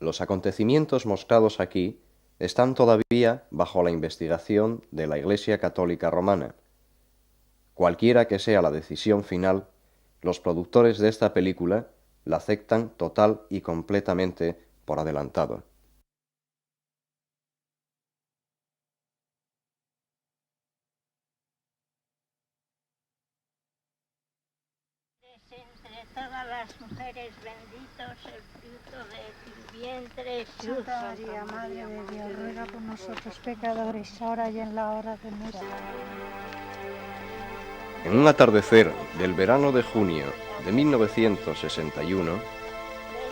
Los acontecimientos mostrados aquí están todavía bajo la investigación de la Iglesia Católica Romana. Cualquiera que sea la decisión final, los productores de esta película la aceptan total y completamente por adelantado. Entre todas las mujeres benditos el fruto de tu vientre, Jesús. Santa María, Madre de Dios, ruega por nosotros pecadores, ahora y en la hora de nuestra muerte. En un atardecer del verano de junio de 1961,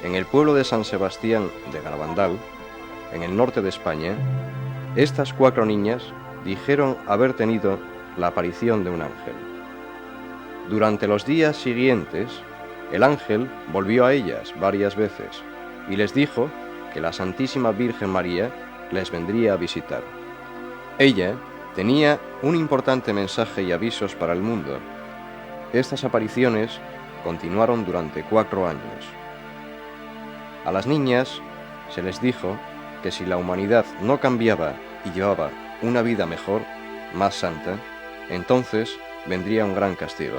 en el pueblo de San Sebastián de Garabandal, en el norte de España, estas 4 niñas dijeron haber tenido la aparición de un ángel. Durante los días siguientes, el ángel volvió a ellas varias veces y les dijo que la Santísima Virgen María les vendría a visitar. Ella tenía un importante mensaje y avisos para el mundo. Estas apariciones continuaron durante 4 años. A las niñas se les dijo que si la humanidad no cambiaba y llevaba una vida mejor, más santa, entonces vendría un gran castigo.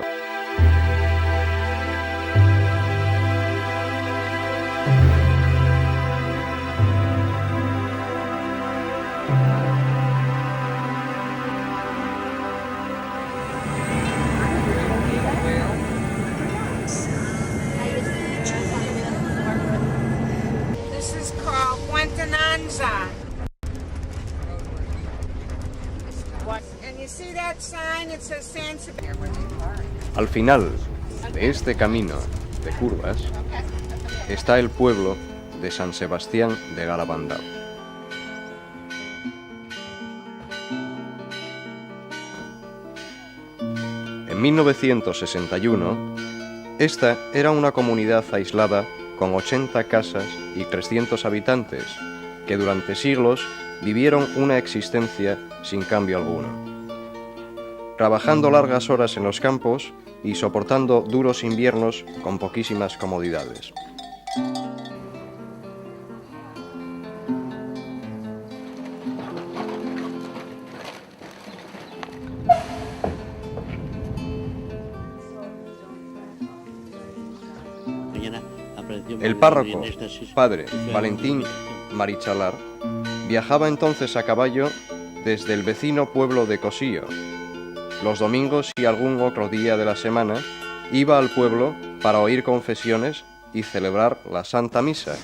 This is called Guantananza. And you see that sign? It says San Sebastián. Al final de este camino de curvas está el pueblo de San Sebastián de Garabandal. En 1961, esta era una comunidad aislada con 80 casas y 300 habitantes, que durante siglos vivieron una existencia sin cambio alguno, trabajando largas horas en los campos y soportando duros inviernos con poquísimas comodidades. El párroco, padre Valentín Marichalar, viajaba entonces a caballo desde el vecino pueblo de Cosío. Los domingos y algún otro día de la semana iba al pueblo para oír confesiones y celebrar la Santa Misa.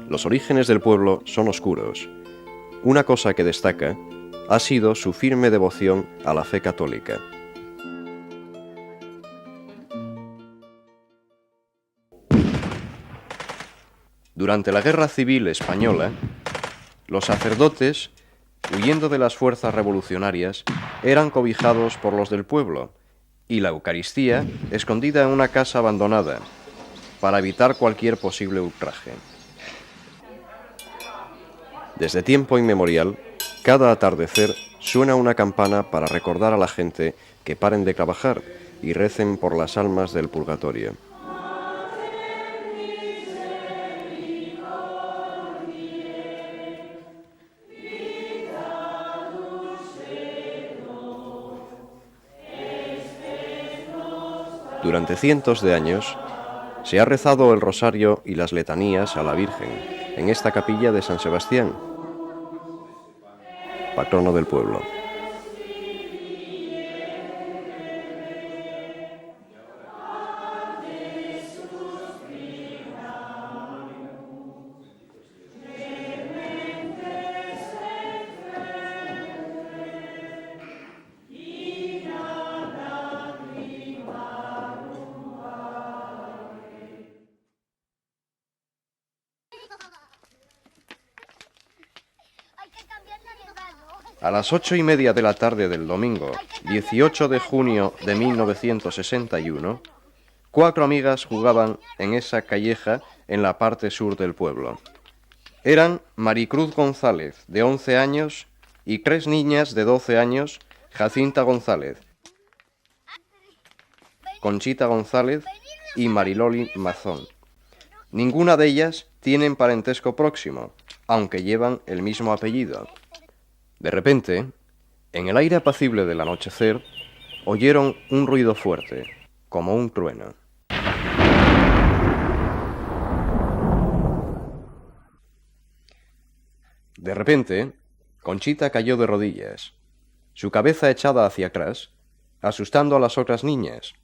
Los orígenes del pueblo son oscuros. Una cosa que destaca ha sido su firme devoción a la fe católica. Durante la Guerra Civil Española, los sacerdotes, huyendo de las fuerzas revolucionarias, eran cobijados por los del pueblo y la Eucaristía escondida en una casa abandonada para evitar cualquier posible ultraje. Desde tiempo inmemorial, cada atardecer suena una campana para recordar a la gente que paren de trabajar y recen por las almas del purgatorio. Durante cientos de años se ha rezado el rosario y las letanías a la Virgen en esta capilla de San Sebastián, patrono del pueblo. A las 8:30 de la tarde del domingo, 18 de junio de 1961, 4 amigas jugaban en esa calleja en la parte sur del pueblo. Eran Maricruz González, de 11 años, y 3 niñas de 12 años, Jacinta González, Conchita González y Mariloli Mazón. Ninguna de ellas tienen parentesco próximo, aunque llevan el mismo apellido. De repente, en el aire apacible del anochecer, oyeron un ruido fuerte, como un trueno. De repente, Conchita cayó de rodillas, su cabeza echada hacia atrás, asustando a las otras niñas.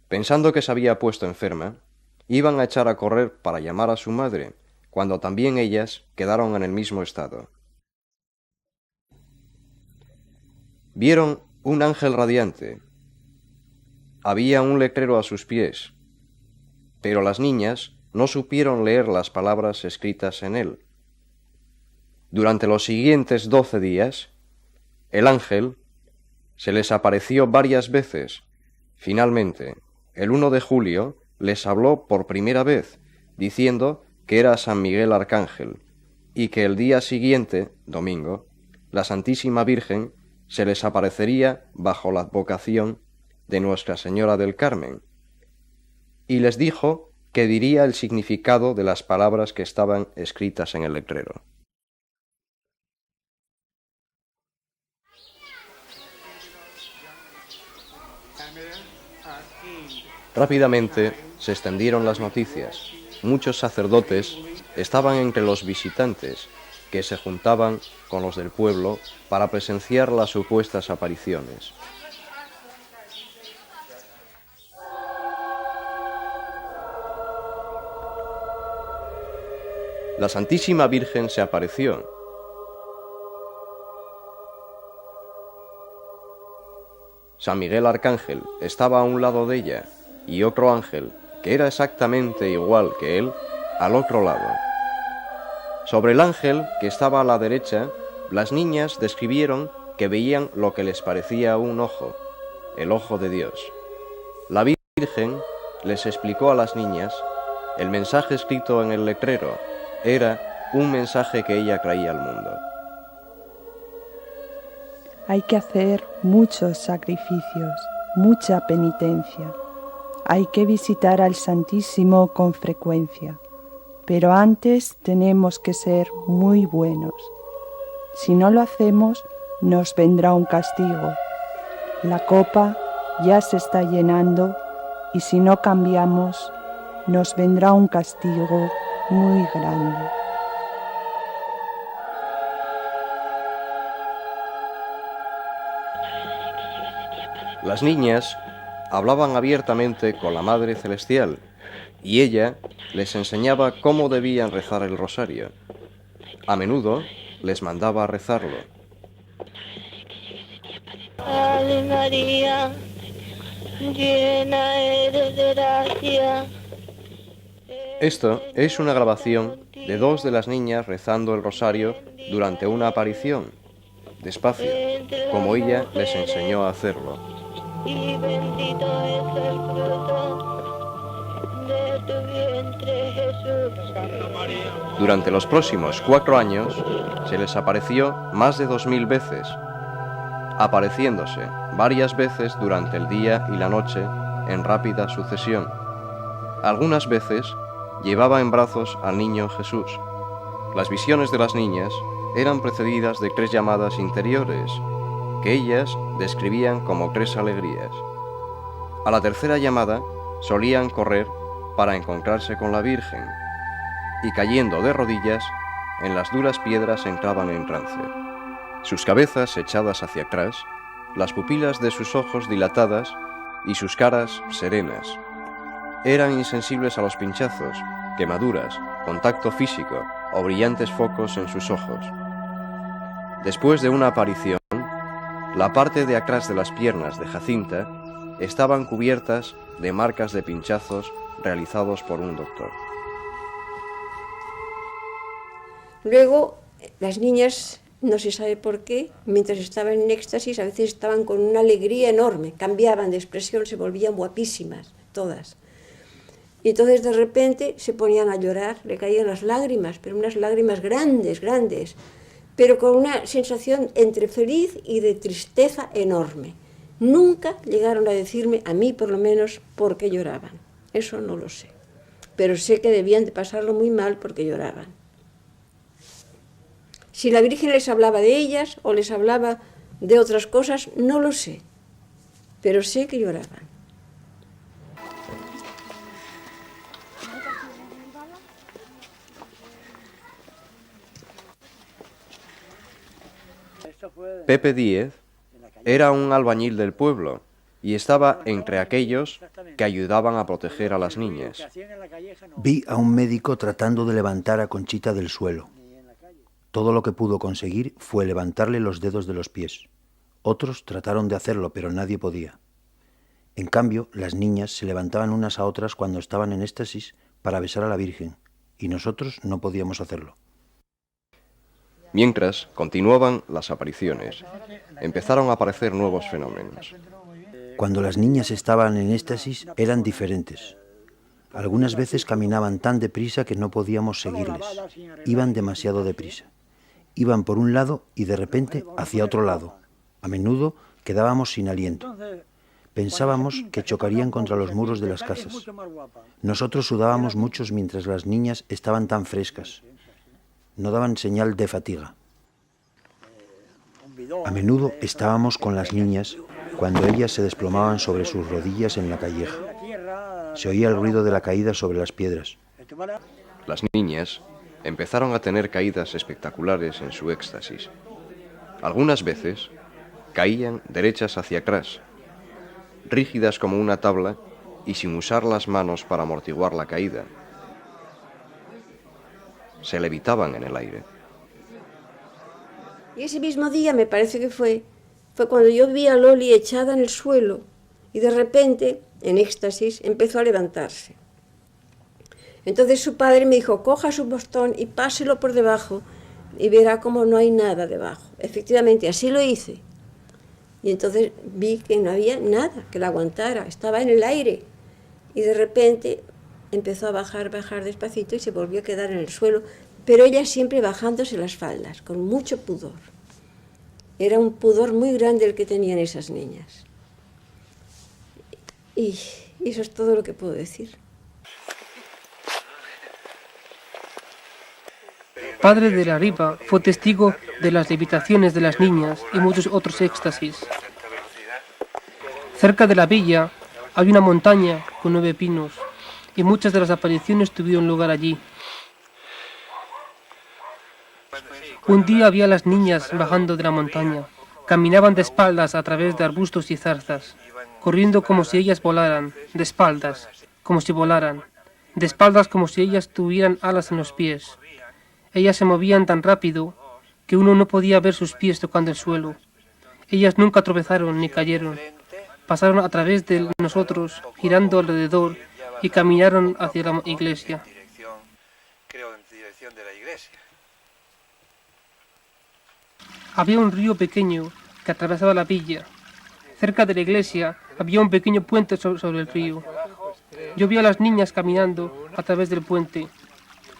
Pensando que se había puesto enferma, iban a echar a correr para llamar a su madre, cuando también ellas quedaron en el mismo estado. Vieron un ángel radiante. Había un letrero a sus pies, pero las niñas no supieron leer las palabras escritas en él. Durante los siguientes 12 días, el ángel se les apareció varias veces. Finalmente, el 1 de julio, les habló por primera vez, diciendo que era San Miguel Arcángel, y que el día siguiente, domingo, la Santísima Virgen se les aparecería bajo la advocación de Nuestra Señora del Carmen, y les dijo que diría el significado de las palabras que estaban escritas en el letrero. Rápidamente se extendieron las noticias. Muchos sacerdotes estaban entre los visitantes que se juntaban con los del pueblo para presenciar las supuestas apariciones. La Santísima Virgen se apareció. San Miguel Arcángel estaba a un lado de ella y otro ángel, que era exactamente igual que él, al otro lado. Sobre el ángel, que estaba a la derecha, las niñas describieron que veían lo que les parecía un ojo, el ojo de Dios. La Virgen les explicó a las niñas el mensaje escrito en el letrero. Era un mensaje que ella traía al mundo. Hay que hacer muchos sacrificios, mucha penitencia. Hay que visitar al Santísimo con frecuencia, pero antes tenemos que ser muy buenos. Si no lo hacemos, nos vendrá un castigo. La copa ya se está llenando y si no cambiamos, nos vendrá un castigo muy grande. Las niñas hablaban abiertamente con la Madre Celestial y ella les enseñaba cómo debían rezar el rosario. A menudo les mandaba a rezarlo. Ave María, llena eres de gracia. Esto es una grabación de 2 de las niñas rezando el rosario durante una aparición, despacio, como ella les enseñó a hacerlo. Y bendito es el fruto de tu vientre, Jesús. Durante los próximos 4 años se les apareció más de 2000 veces, apareciéndose varias veces durante el día y la noche en rápida sucesión. Algunas veces llevaba en brazos al niño Jesús. Las visiones de las niñas eran precedidas de 3 llamadas interiores, que ellas describían como 3 alegrías. A la tercera llamada solían correr para encontrarse con la Virgen, y cayendo de rodillas, en las duras piedras entraban en trance. Sus cabezas echadas hacia atrás, las pupilas de sus ojos dilatadas y sus caras serenas. Eran insensibles a los pinchazos, quemaduras, contacto físico o brillantes focos en sus ojos. Después de una aparición, la parte de atrás de las piernas de Jacinta estaban cubiertas de marcas de pinchazos realizados por un doctor. Luego, las niñas, no se sabe por qué, mientras estaban en éxtasis, a veces estaban con una alegría enorme, cambiaban de expresión, se volvían guapísimas, todas. Y entonces de repente se ponían a llorar, le caían las lágrimas, pero unas lágrimas grandes, grandes. pero con una sensación entre feliz y de tristeza enorme. Nunca llegaron a decirme, a mí por lo menos, por qué lloraban. Eso no lo sé. Pero sé que debían de pasarlo muy mal porque lloraban. Si la Virgen les hablaba de ellas o les hablaba de otras cosas, no lo sé. Pero sé que lloraban. Pepe Díez era un albañil del pueblo y estaba entre aquellos que ayudaban a proteger a las niñas. Vi a un médico tratando de levantar a Conchita del suelo. Todo lo que pudo conseguir fue levantarle los dedos de los pies. Otros trataron de hacerlo, pero nadie podía. En cambio, las niñas se levantaban unas a otras cuando estaban en éxtasis para besar a la Virgen, y nosotros no podíamos hacerlo. Mientras continuaban las apariciones, empezaron a aparecer nuevos fenómenos. Cuando las niñas estaban en éxtasis eran diferentes. Algunas veces caminaban tan deprisa que no podíamos seguirles. Iban demasiado deprisa. Iban por un lado y de repente hacia otro lado. A menudo quedábamos sin aliento. Pensábamos que chocarían contra los muros de las casas. Nosotros sudábamos muchos mientras las niñas estaban tan frescas. No daban señal de fatiga. A menudo estábamos con las niñas cuando ellas se desplomaban sobre sus rodillas en la calleja. Se oía el ruido de la caída sobre las piedras. Las niñas empezaron a tener caídas espectaculares en su éxtasis. Algunas veces caían derechas hacia atrás, rígidas como una tabla y sin usar las manos para amortiguar la caída. Se levitaban en el aire. Y ese mismo día, me parece que fue cuando yo vi a Loli echada en el suelo y de repente, en éxtasis, empezó a levantarse. Entonces su padre me dijo, coja su bastón y páselo por debajo y verá cómo no hay nada debajo. Efectivamente, así lo hice. Y entonces vi que no había nada que la aguantara, estaba en el aire. Y de repente empezó a bajar despacito y se volvió a quedar en el suelo, pero ella siempre bajándose las faldas, con mucho pudor. Era un pudor muy grande el que tenían esas niñas. Y eso es todo lo que puedo decir. Padre de la Riva fue testigo de las levitaciones de las niñas y muchos otros éxtasis. Cerca de la villa hay una montaña con 9 pinos y muchas de las apariciones tuvieron lugar allí. Un día había las niñas bajando de la montaña. Caminaban de espaldas a través de arbustos y zarzas, corriendo como si ellas volaran, de espaldas, como si volaran, de espaldas como si ellas tuvieran alas en los pies. Ellas se movían tan rápido que uno no podía ver sus pies tocando el suelo. Ellas nunca tropezaron ni cayeron. Pasaron a través de nosotros, girando alrededor, y caminaron hacia la iglesia. Había un río pequeño que atravesaba la villa. Cerca de la iglesia había un pequeño puente sobre el río. Yo vi a las niñas caminando a través del puente.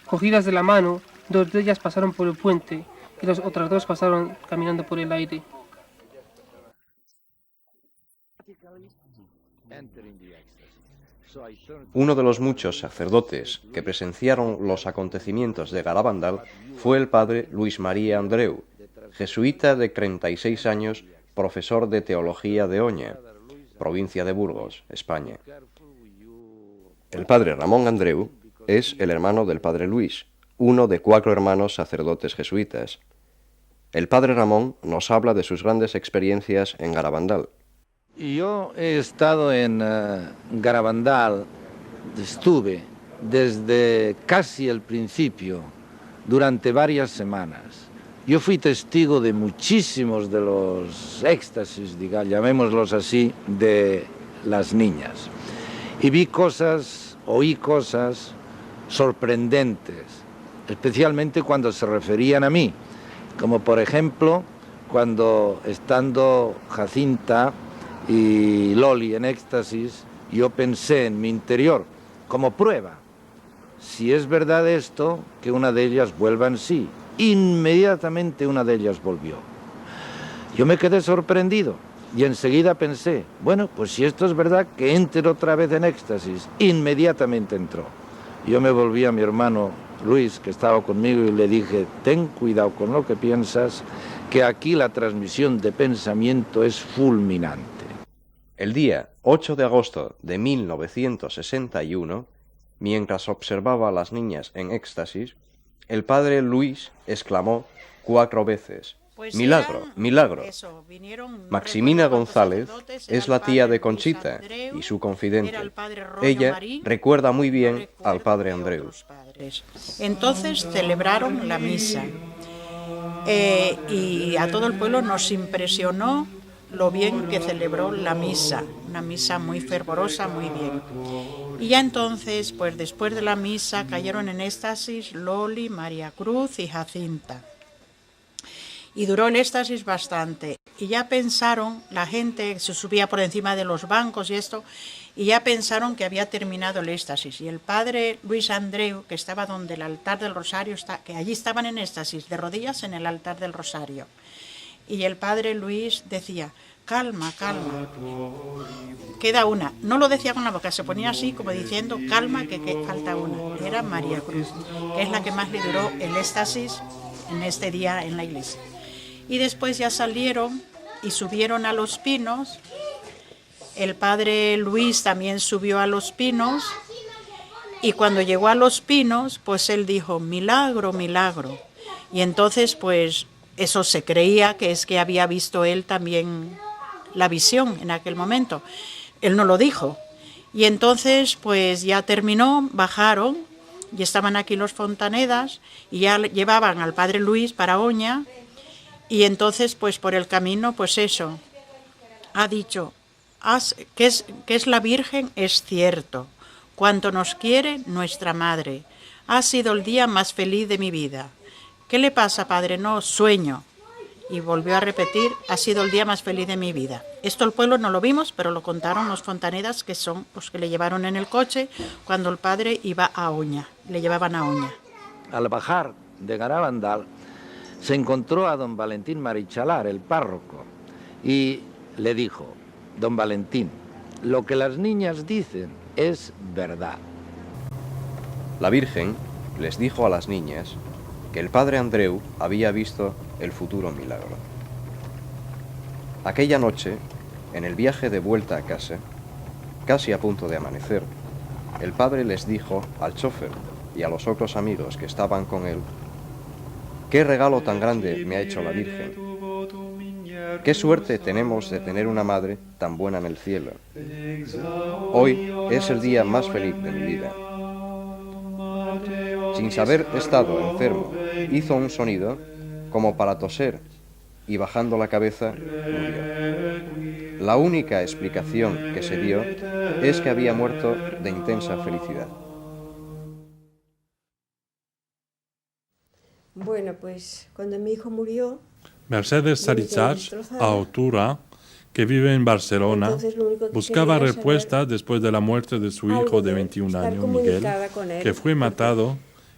Cogidas de la mano, 2 de ellas pasaron por el puente y las otras 2 pasaron caminando por el aire. Uno de los muchos sacerdotes que presenciaron los acontecimientos de Garabandal fue el padre Luis María Andreu, jesuita de 36 años, profesor de teología de Oña, provincia de Burgos, España. El padre Ramón Andreu es el hermano del padre Luis, uno de 4 hermanos sacerdotes jesuitas. El padre Ramón nos habla de sus grandes experiencias en Garabandal. Yo he estado en Garabandal, estuve desde casi el principio, durante varias semanas. Yo fui testigo de muchísimos de los éxtasis, llamémoslos así, de las niñas. Y vi cosas, oí cosas sorprendentes, especialmente cuando se referían a mí, como por ejemplo cuando estando Jacinta y Loli en éxtasis, yo pensé en mi interior, como prueba, si es verdad esto, que una de ellas vuelva en sí. Inmediatamente una de ellas volvió. Yo me quedé sorprendido y enseguida pensé, bueno, pues si esto es verdad, que entre otra vez en éxtasis. Inmediatamente entró. Yo me volví a mi hermano Luis, que estaba conmigo, y le dije, ten cuidado con lo que piensas, que aquí la transmisión de pensamiento es fulminante. El día 8 de agosto de 1961, mientras observaba a las niñas en éxtasis, el padre Luis exclamó 4 veces, Pues «Milagro, milagro». Maximina González es la tía de Conchita y su confidente. Ella recuerda muy bien al padre Andreu. Entonces celebraron la misa y a todo el pueblo nos impresionó lo bien que celebró la misa, una misa muy fervorosa, muy bien. Y ya entonces, pues después de la misa, cayeron en éxtasis Loli, María Cruz y Jacinta. Y duró el éxtasis bastante. Y ya pensaron, la gente se subía por encima de los bancos y esto, y ya pensaron que había terminado el éxtasis. Y el padre Luis Andreu, que estaba donde el altar del Rosario está, que allí estaban en éxtasis, de rodillas en el altar del Rosario. Y el padre Luis decía, calma, calma, queda una. No lo decía con la boca, se ponía así como diciendo, calma, que falta una. Era María Cruz, que es la que más le duró el éxtasis en este día en la iglesia. Y después ya salieron y subieron a los pinos. El padre Luis también subió a los pinos. Y cuando llegó a los pinos, pues él dijo, milagro, milagro. Y entonces, pues, eso se creía que es que había visto él también la visión en aquel momento. Él no lo dijo. Y entonces, pues, ya terminó, bajaron, y estaban aquí los Fontanedas, y ya llevaban al padre Luis para Oña. Y entonces, pues por el camino, pues eso, ha dicho, que es la Virgen, es cierto, cuanto nos quiere nuestra Madre. Ha sido el día más feliz de mi vida. ¿Qué le pasa, padre? No, sueño. Y volvió a repetir, ha sido el día más feliz de mi vida. Esto el pueblo no lo vimos, pero lo contaron los Fontanedas, que son los que le llevaron en el coche cuando el padre iba a Oña, le llevaban a Oña. Al bajar de Garabandal, se encontró a don Valentín Marichalar, el párroco, y le dijo, don Valentín, lo que las niñas dicen es verdad. La Virgen les dijo a las niñas que el padre Andreu había visto el futuro milagro. Aquella noche, en el viaje de vuelta a casa, casi a punto de amanecer, el padre les dijo al chofer y a los otros amigos que estaban con él, «¿Qué regalo tan grande me ha hecho la Virgen? Qué suerte tenemos de tener una madre tan buena en el cielo. Hoy es el día más feliz de mi vida». Sin saber estado enfermo, hizo un sonido como para toser y bajando la cabeza murió. La única explicación que se dio es que había muerto de intensa felicidad. Bueno, pues cuando mi hijo murió... Mercedes Sarichach, autora, que vive en Barcelona, buscaba respuestas después de la muerte de su hijo de 21 años, Miguel, que fue matado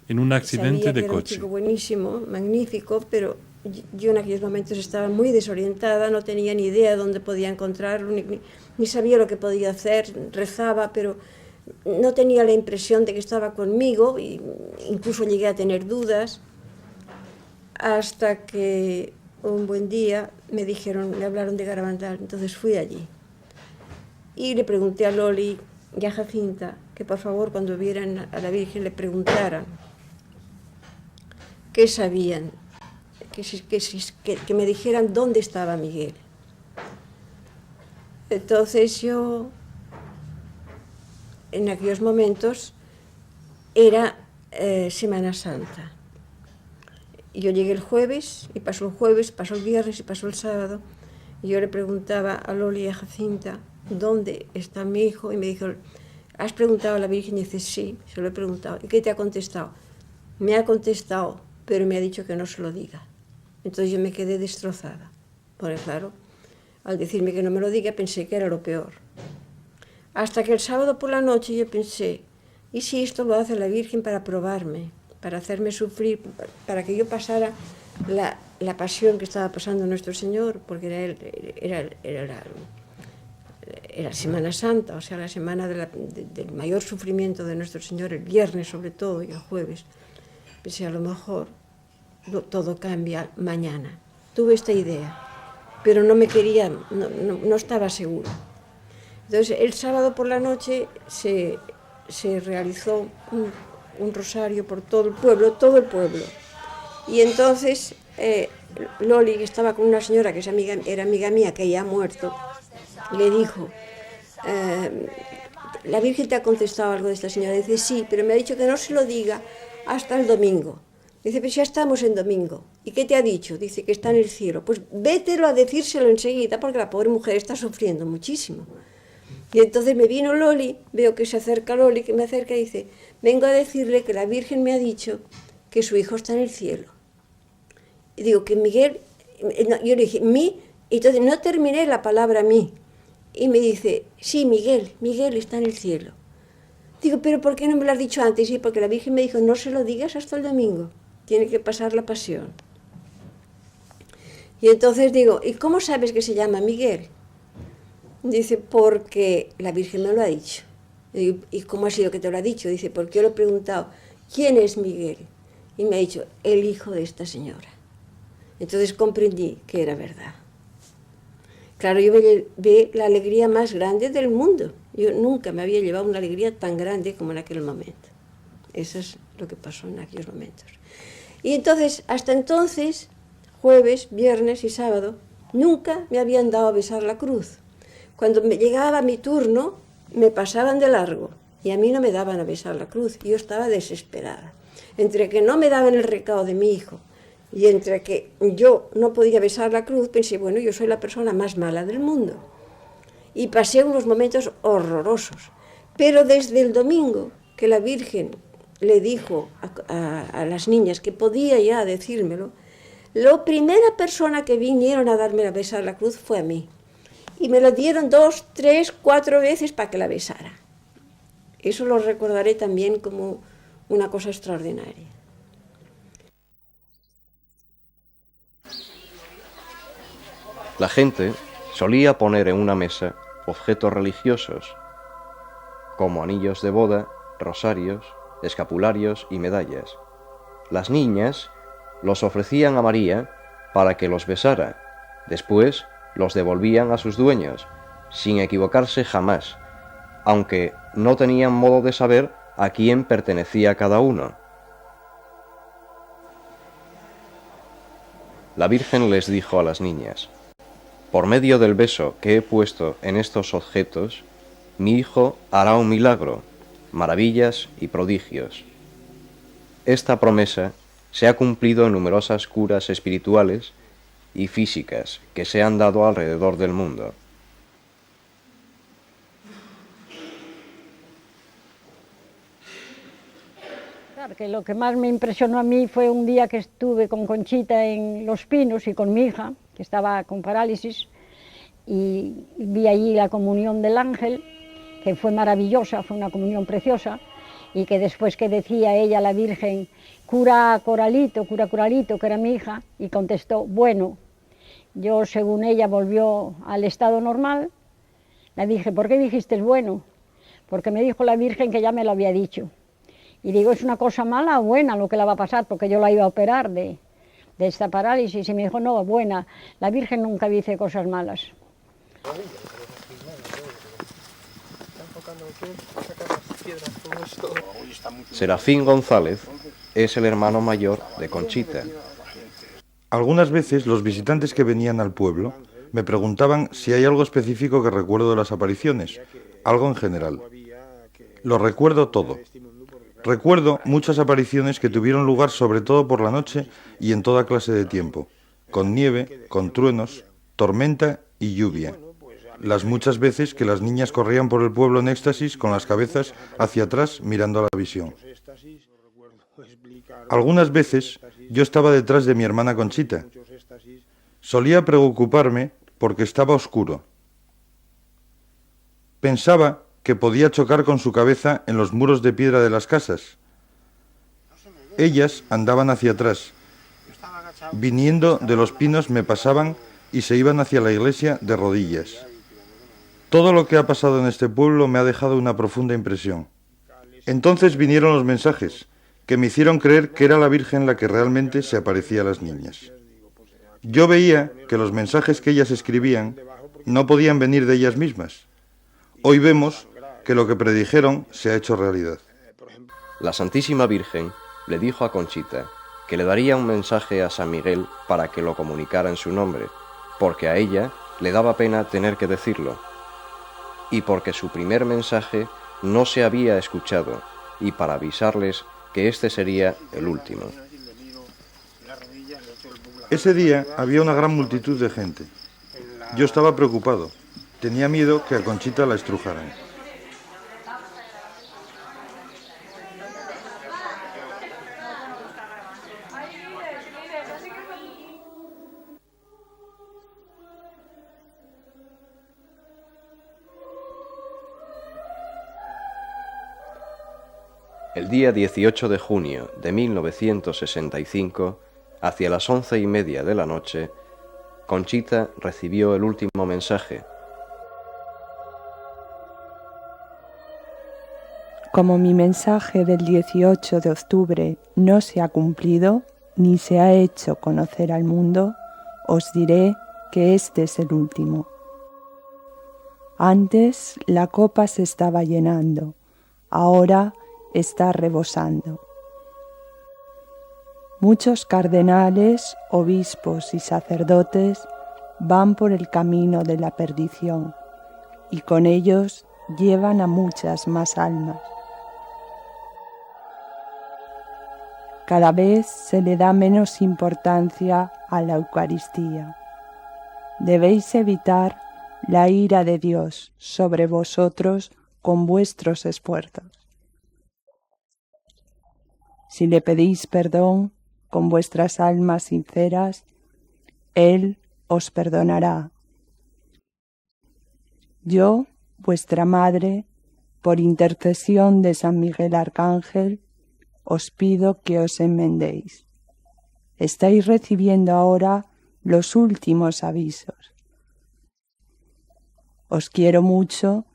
en un accidente de coche. Era un chico buenísimo, magnífico, pero yo en aquellos momentos estaba muy desorientada, no tenía ni idea de dónde podía encontrarlo, ni sabía lo que podía hacer, rezaba, pero no tenía la impresión de que estaba conmigo, e incluso llegué a tener dudas, hasta que un buen día me hablaron de Garabandal, entonces fui allí. Y le pregunté a Loli y a Jacinta que por favor cuando vieran a la Virgen le preguntaran qué sabían, que me dijeran dónde estaba Miguel. Entonces yo, en aquellos momentos, era Semana Santa. Y yo llegué el jueves, y pasó el jueves, pasó el viernes y pasó el sábado. Y yo le preguntaba a Loli y a Jacinta, ¿dónde está mi hijo? Y me dijo, ¿has preguntado a la Virgen? Y dice, sí, se lo he preguntado. ¿Y qué te ha contestado? Me ha contestado, pero me ha dicho que no se lo diga. Entonces yo me quedé destrozada. Porque claro, al decirme que no me lo diga, pensé que era lo peor. Hasta que el sábado por la noche yo pensé, ¿y si esto lo hace la Virgen para probarme, para hacerme sufrir, para que yo pasara la pasión que estaba pasando nuestro Señor? Porque era Semana Santa, o sea, la semana del mayor sufrimiento de nuestro Señor, el viernes sobre todo y el jueves. Pensé, a lo mejor todo cambia mañana. Tuve esta idea, pero no me quería, no estaba segura. Entonces, el sábado por la noche se realizó un rosario por todo el pueblo. Y entonces Loli, que estaba con una señora que era amiga mía, que ya ha muerto, le dijo, ¿la Virgen te ha contestado algo de esta señora? Dice, sí, pero me ha dicho que no se lo diga hasta el domingo. Dice, pues ya estamos en domingo. ¿Y qué te ha dicho? Dice que está en el cielo. Pues vételo a decírselo enseguida, porque la pobre mujer está sufriendo muchísimo. Y entonces me vino Loli, veo que se acerca Loli, que me acerca y dice, vengo a decirle que la Virgen me ha dicho que su hijo está en el cielo. Y digo, que Miguel, yo le dije, ¿mí? Y entonces no terminé la palabra mí. Y me dice, sí, Miguel está en el cielo. Digo, ¿pero por qué no me lo has dicho antes? Sí, porque la Virgen me dijo, no se lo digas hasta el domingo, tiene que pasar la pasión. Y entonces digo, ¿y cómo sabes que se llama Miguel? Dice, porque la Virgen me lo ha dicho. Digo, ¿y cómo ha sido que te lo ha dicho? Dice, porque yo le he preguntado, ¿quién es Miguel? Y me ha dicho, el hijo de esta señora. Entonces comprendí que era verdad. Claro, yo vi la alegría más grande del mundo. Yo nunca me había llevado una alegría tan grande como en aquel momento. Eso es lo que pasó en aquellos momentos. Y entonces, hasta entonces, jueves, viernes y sábado, nunca me habían dado a besar la cruz. Cuando me llegaba mi turno, me pasaban de largo y a mí no me daban a besar la cruz. Y yo estaba desesperada. Entre que no me daban el recado de mi hijo y entre que yo no podía besar la cruz, pensé, bueno, yo soy la persona más mala del mundo. Y pasé unos momentos horrorosos. Pero desde el domingo que la Virgen le dijo a las niñas que podía ya decírmelo, la primera persona que vinieron a darme a besar la cruz fue a mí. Y me lo dieron 2, 3, 4 veces para que la besara. Eso lo recordaré también como una cosa extraordinaria. La gente solía poner en una mesa objetos religiosos, como anillos de boda, rosarios, escapularios y medallas. Las niñas los ofrecían a María para que los besara. Después los devolvían a sus dueños, sin equivocarse jamás, aunque no tenían modo de saber a quién pertenecía cada uno. La Virgen les dijo a las niñas, por medio del beso que he puesto en estos objetos, mi hijo hará un milagro, maravillas y prodigios. Esta promesa se ha cumplido en numerosas curas espirituales y físicas que se han dado alrededor del mundo. Claro, que lo que más me impresionó a mí fue un día que estuve con Conchita en Los Pinos y con mi hija, que estaba con parálisis, y vi allí la comunión del ángel, que fue maravillosa, fue una comunión preciosa, y que después que decía ella, la Virgen, cura Coralito, que era mi hija, y contestó, bueno. Yo, según ella, volvió al estado normal. Le dije, ¿por qué dijiste bueno? Porque me dijo la Virgen que ya me lo había dicho. Y digo, ¿es una cosa mala o buena lo que le va a pasar? Porque yo la iba a operar de esta parálisis. Y me dijo, no, buena. La Virgen nunca dice cosas malas. Serafín González es el hermano mayor de Conchita. Algunas veces los visitantes que venían al pueblo me preguntaban si hay algo específico que recuerdo de las apariciones, algo en general. Lo recuerdo todo. Recuerdo muchas apariciones que tuvieron lugar sobre todo por la noche y en toda clase de tiempo, con nieve, con truenos, tormenta y lluvia. Las muchas veces que las niñas corrían por el pueblo en éxtasis con las cabezas hacia atrás mirando a la visión. Algunas veces yo estaba detrás de mi hermana Conchita. Solía preocuparme porque estaba oscuro. Pensaba que podía chocar con su cabeza en los muros de piedra de las casas. Ellas andaban hacia atrás. Viniendo de los pinos me pasaban y se iban hacia la iglesia de rodillas. Todo lo que ha pasado en este pueblo me ha dejado una profunda impresión. Entonces vinieron los mensajes, que me hicieron creer que era la Virgen la que realmente se aparecía a las niñas. Yo veía que los mensajes que ellas escribían no podían venir de ellas mismas. Hoy vemos que lo que predijeron se ha hecho realidad. La Santísima Virgen le dijo a Conchita que le daría un mensaje a San Miguel para que lo comunicara en su nombre, porque a ella le daba pena tener que decirlo, y porque su primer mensaje no se había escuchado, y para avisarles que este sería el último. Ese día había una gran multitud de gente. Yo estaba preocupado. Tenía miedo que a Conchita la estrujaran. El día 18 de junio de 1965, hacia las 11:30 de la noche, Conchita recibió el último mensaje. Como mi mensaje del 18 de octubre no se ha cumplido ni se ha hecho conocer al mundo, os diré que este es el último. Antes la copa se estaba llenando, ahora está rebosando. Muchos cardenales, obispos y sacerdotes van por el camino de la perdición y con ellos llevan a muchas más almas. Cada vez se le da menos importancia a la Eucaristía. Debéis evitar la ira de Dios sobre vosotros con vuestros esfuerzos. Si le pedís perdón con vuestras almas sinceras, Él os perdonará. Yo, vuestra Madre, por intercesión de San Miguel Arcángel, os pido que os enmendéis. Estáis recibiendo ahora los últimos avisos. Os quiero mucho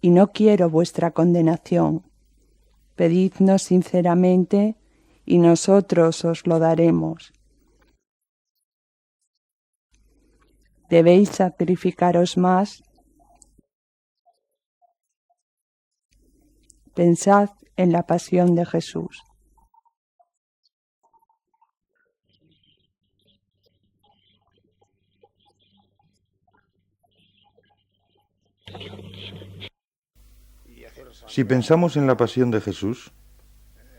y no quiero vuestra condenación. Pedidnos sinceramente y nosotros os lo daremos. Debéis sacrificaros más. Pensad en la pasión de Jesús. Si pensamos en la pasión de Jesús,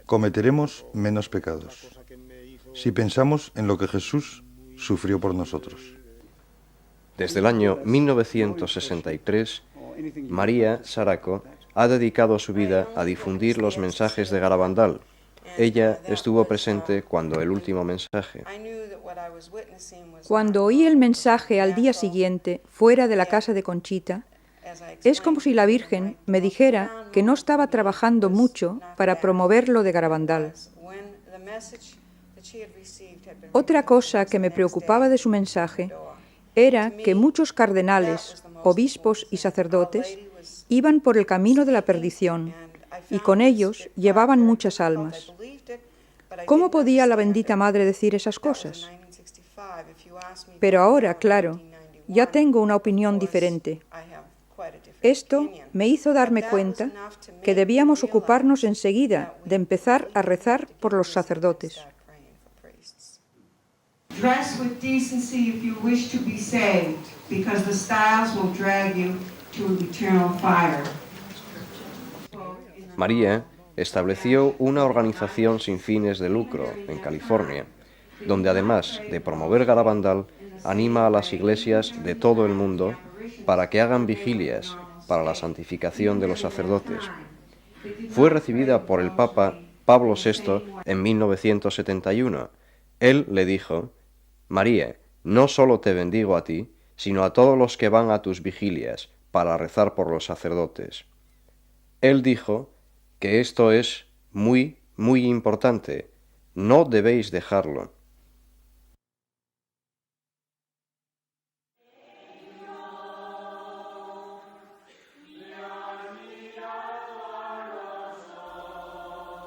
cometeremos menos pecados. Si pensamos en lo que Jesús sufrió por nosotros. Desde el año 1963, María Saraco ha dedicado su vida a difundir los mensajes de Garabandal. Ella estuvo presente cuando el último mensaje. Cuando oí el mensaje al día siguiente, fuera de la casa de Conchita, es como si la Virgen me dijera que no estaba trabajando mucho para promover lo de Garabandal. Otra cosa que me preocupaba de su mensaje era que muchos cardenales, obispos y sacerdotes iban por el camino de la perdición y con ellos llevaban muchas almas. ¿Cómo podía la bendita Madre decir esas cosas? Pero ahora, claro, ya tengo una opinión diferente. Esto me hizo darme cuenta que debíamos ocuparnos enseguida de empezar a rezar por los sacerdotes. Dress with decency if you wish to be saved, because the styles will drag you to eternal fire. María estableció una organización sin fines de lucro en California, donde además de promover Garabandal, anima a las iglesias de todo el mundo para que hagan vigilias para la santificación de los sacerdotes. Fue recibida por el Papa Pablo VI en 1971. Él le dijo: María, no solo te bendigo a ti, sino a todos los que van a tus vigilias para rezar por los sacerdotes. Él dijo que esto es muy, muy importante. No debéis dejarlo.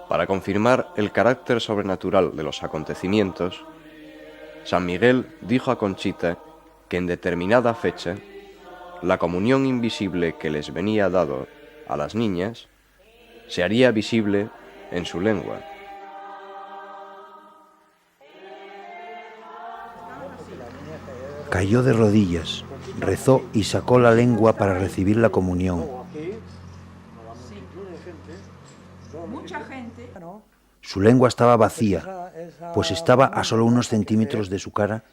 Para confirmar el carácter sobrenatural de los acontecimientos, San Miguel dijo a Conchita que en determinada fecha la comunión invisible que les venía dado a las niñas se haría visible en su lengua. Cayó de rodillas, rezó y sacó la lengua para recibir la comunión. Su lengua estaba vacía, pues estaba a solo unos centímetros de su cara,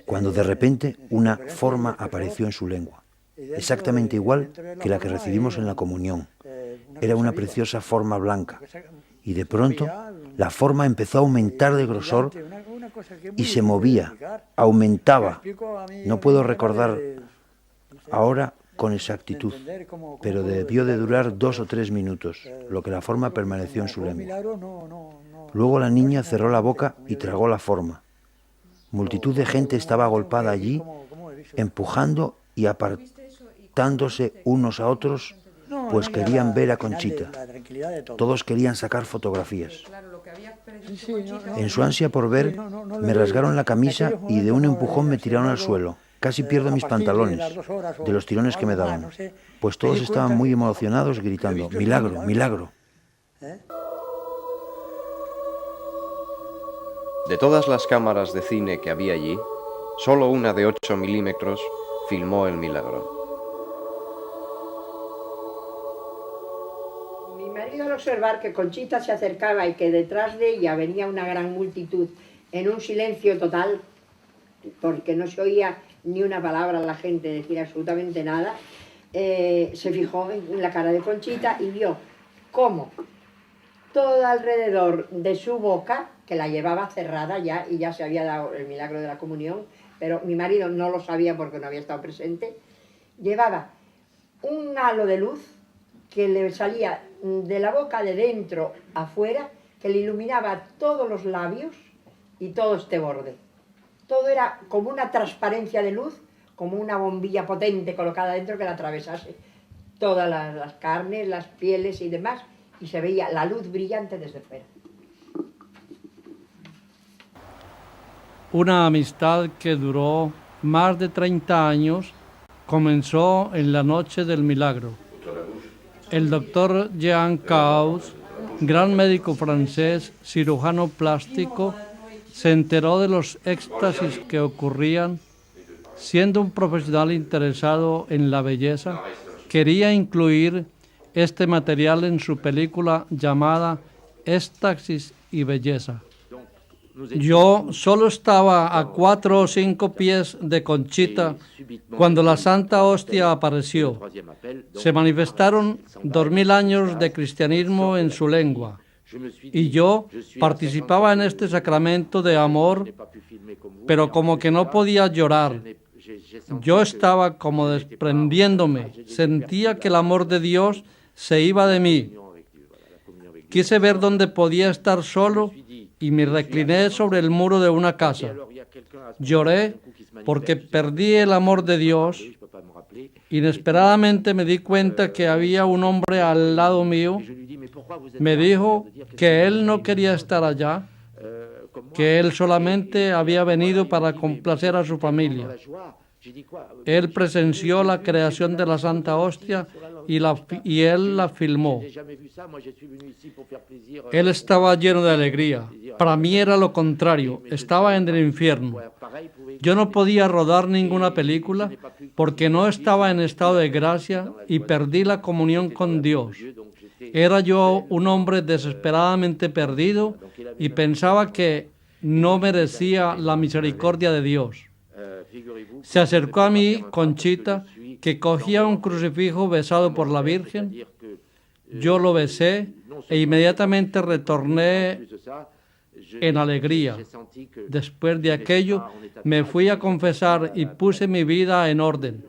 cuando de repente una forma apareció en su lengua, exactamente igual que la que recibimos en la comunión. Era una preciosa forma blanca, y de pronto la forma empezó a aumentar de grosor y se movía, aumentaba. No puedo recordar ahora con exactitud, pero debió de durar 2 o 3 minutos, lo que la forma permaneció en su lengua. Luego la niña cerró la boca y tragó la forma. Multitud de gente estaba agolpada allí, empujando y apartándose unos a otros, pues querían ver a Conchita. Todos querían sacar fotografías. En su ansia por ver, me rasgaron la camisa y de un empujón me tiraron al suelo. Casi pierdo mis pantalones, de los tirones que me daban, pues todos estaban muy emocionados gritando, ¡milagro, milagro! De todas las cámaras de cine que había allí, solo una de 8 milímetros filmó el milagro. Mi marido, al observar que Conchita se acercaba y que detrás de ella venía una gran multitud en un silencio total, porque no se oía ni una palabra a la gente decir absolutamente nada, se fijó en la cara de Conchita y vio cómo todo alrededor de su boca, que la llevaba cerrada ya y ya se había dado el milagro de la comunión, pero mi marido no lo sabía porque no había estado presente, llevaba un halo de luz que le salía de la boca de dentro afuera, que le iluminaba todos los labios y todo este borde. Todo era como una transparencia de luz, como una bombilla potente colocada dentro que la atravesase todas las carnes, las pieles y demás, y se veía la luz brillante desde fuera. Una amistad que duró más de 30 años comenzó en la noche del milagro. El doctor Jean Caus, gran médico francés, cirujano plástico, se enteró de los éxtasis que ocurrían. Siendo un profesional interesado en la belleza, quería incluir este material en su película llamada Éxtasis y Belleza. Yo solo estaba a 4 o 5 pies de Conchita cuando la Santa Hostia apareció. Se manifestaron 2000 años de cristianismo en su lengua. Y yo participaba en este sacramento de amor, pero como que no podía llorar. Yo estaba como desprendiéndome, sentía que el amor de Dios se iba de mí. Quise ver dónde podía estar solo y me recliné sobre el muro de una casa. Lloré porque perdí el amor de Dios. Inesperadamente me di cuenta que había un hombre al lado mío. Me dijo que él no quería estar allá, que él solamente había venido para complacer a su familia. Él presenció la creación de la Santa Hostia y él la filmó. Él estaba lleno de alegría. Para mí era lo contrario, estaba en el infierno. Yo no podía rodar ninguna película porque no estaba en estado de gracia y perdí la comunión con Dios. Era yo un hombre desesperadamente perdido y pensaba que no merecía la misericordia de Dios. Se acercó a mí Conchita, que cogía un crucifijo besado por la Virgen. Yo lo besé e inmediatamente retorné en alegría. Después de aquello, me fui a confesar y puse mi vida en orden.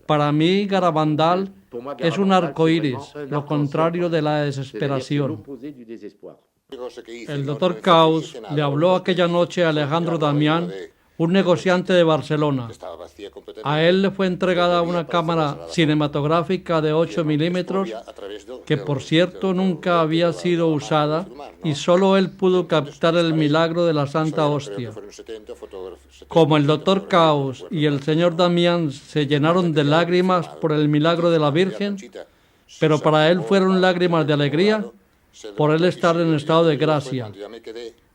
Para mí, Garabandal Es un arco iris, lo contrario de la desesperación. El doctor Caus le habló aquella noche a Alejandro Damián, un negociante de Barcelona. A él le fue entregada una cámara cinematográfica de 8 milímetros, que por cierto nunca había sido usada, y solo él pudo captar el milagro de la Santa Hostia. Como el doctor Caus y el señor Damián se llenaron de lágrimas por el milagro de la Virgen, pero para él fueron lágrimas de alegría por él estar en estado de gracia.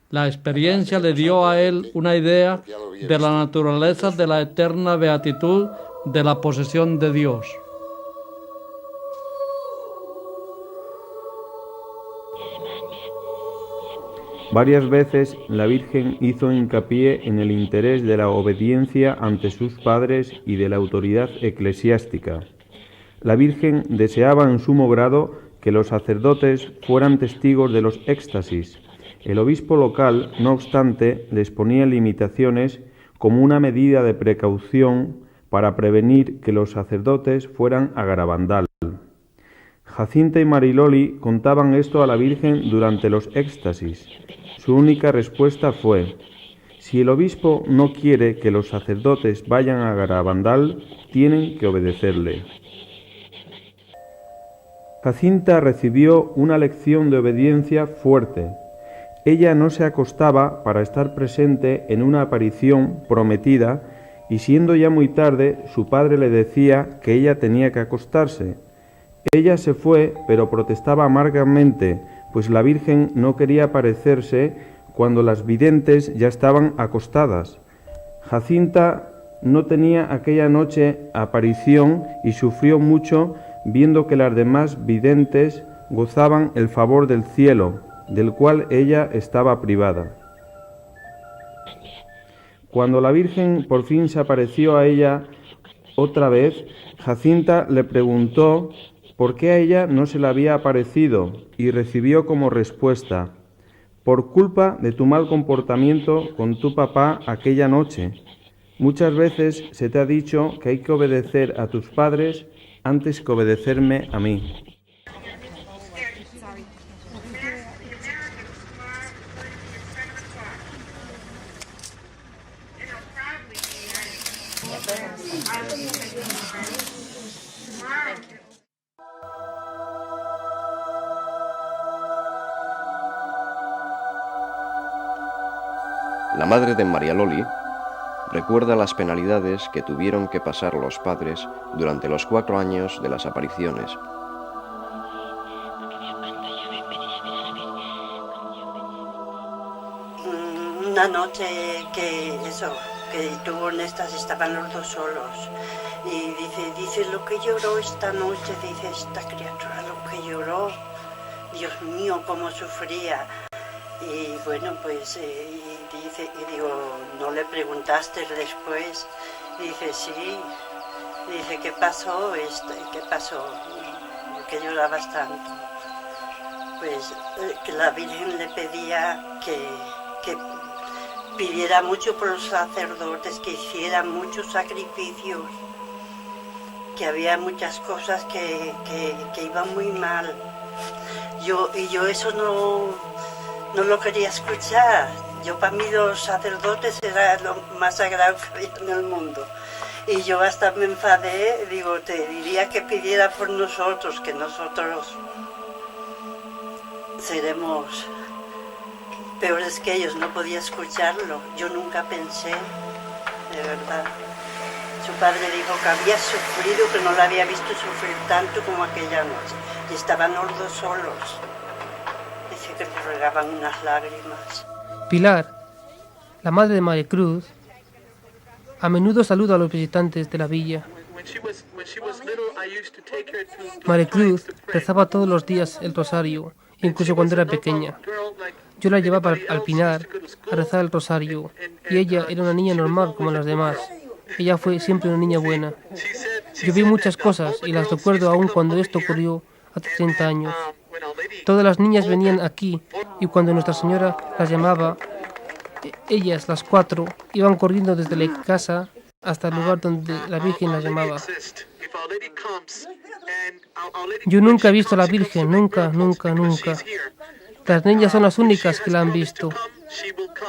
La experiencia le dio a él una idea de la naturaleza de la eterna beatitud de la posesión de Dios. Varias veces la Virgen hizo hincapié en el interés de la obediencia ante sus padres y de la autoridad eclesiástica. La Virgen deseaba en sumo grado que los sacerdotes fueran testigos de los éxtasis. El obispo local, no obstante, les ponía limitaciones como una medida de precaución para prevenir que los sacerdotes fueran a Garabandal. Jacinta y Mariloli contaban esto a la Virgen durante los éxtasis. Su única respuesta fue: si el obispo no quiere que los sacerdotes vayan a Garabandal, tienen que obedecerle. Jacinta recibió una lección de obediencia fuerte. Ella no se acostaba para estar presente en una aparición prometida, y siendo ya muy tarde, su padre le decía que ella tenía que acostarse. Ella se fue, pero protestaba amargamente, pues la Virgen no quería aparecerse cuando las videntes ya estaban acostadas. Jacinta no tenía aquella noche aparición y sufrió mucho viendo que las demás videntes gozaban el favor del cielo, del cual ella estaba privada. Cuando la Virgen por fin se apareció a ella otra vez, Jacinta le preguntó por qué a ella no se le había aparecido, y recibió como respuesta: por culpa de tu mal comportamiento con tu papá aquella noche. Muchas veces se te ha dicho que hay que obedecer a tus padres antes que obedecerme a mí. La madre de María Loli recuerda las penalidades que tuvieron que pasar los padres durante los 4 años de las apariciones. Una noche que tuvo en estas, estaban los dos solos, y dice lo que lloró esta noche, dice esta criatura lo que lloró, Dios mío, cómo sufría. Y bueno, pues digo, ¿no le preguntaste después? Dice, sí. Dice, ¿qué pasó? ¿Qué pasó? ¿Por qué llorabas tanto? Pues que la Virgen le pedía que pidiera mucho por los sacerdotes, que hicieran muchos sacrificios, que había muchas cosas que iban muy mal. Yo eso no lo quería escuchar. Yo, para mí, los sacerdotes era lo más sagrado que había en el mundo. Y yo hasta me enfadé, digo, te diría que pidiera por nosotros, que nosotros seremos peores que ellos. No podía escucharlo. Yo nunca pensé, de verdad. Su padre dijo que había sufrido, que no la había visto sufrir tanto como aquella noche. Y estaban los dos solos. Dice que le regaban unas lágrimas. Pilar, la madre de María Cruz, a menudo saluda a los visitantes de la villa. María Cruz rezaba todos los días el rosario, incluso cuando era pequeña. Yo la llevaba al Pinar a rezar el rosario, y ella era una niña normal como las demás. Ella fue siempre una niña buena. Yo vi muchas cosas y las recuerdo aún cuando esto ocurrió hace 30 años. Todas las niñas venían aquí, y cuando Nuestra Señora las llamaba, ellas, las 4, iban corriendo desde la casa hasta el lugar donde la Virgen las llamaba. Yo nunca he visto a la Virgen, nunca, nunca, nunca. Las niñas son las únicas que la han visto.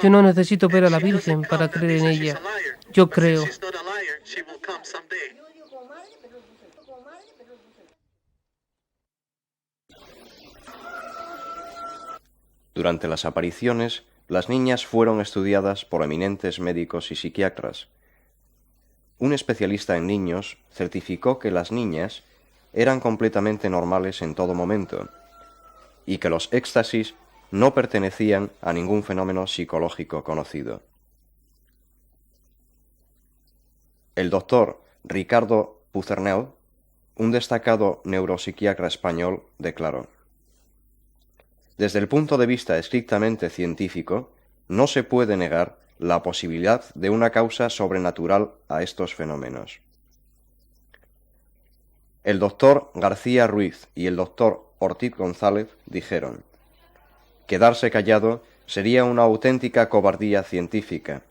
Yo no necesito ver a la Virgen para creer en ella. Yo creo. Durante las apariciones, las niñas fueron estudiadas por eminentes médicos y psiquiatras. Un especialista en niños certificó que las niñas eran completamente normales en todo momento y que los éxtasis no pertenecían a ningún fenómeno psicológico conocido. El doctor Ricardo Pucernel, un destacado neuropsiquiatra español, declaró: desde el punto de vista estrictamente científico, no se puede negar la posibilidad de una causa sobrenatural a estos fenómenos. El doctor García Ruiz y el doctor Ortiz González dijeron: quedarse callado sería una auténtica cobardía científica.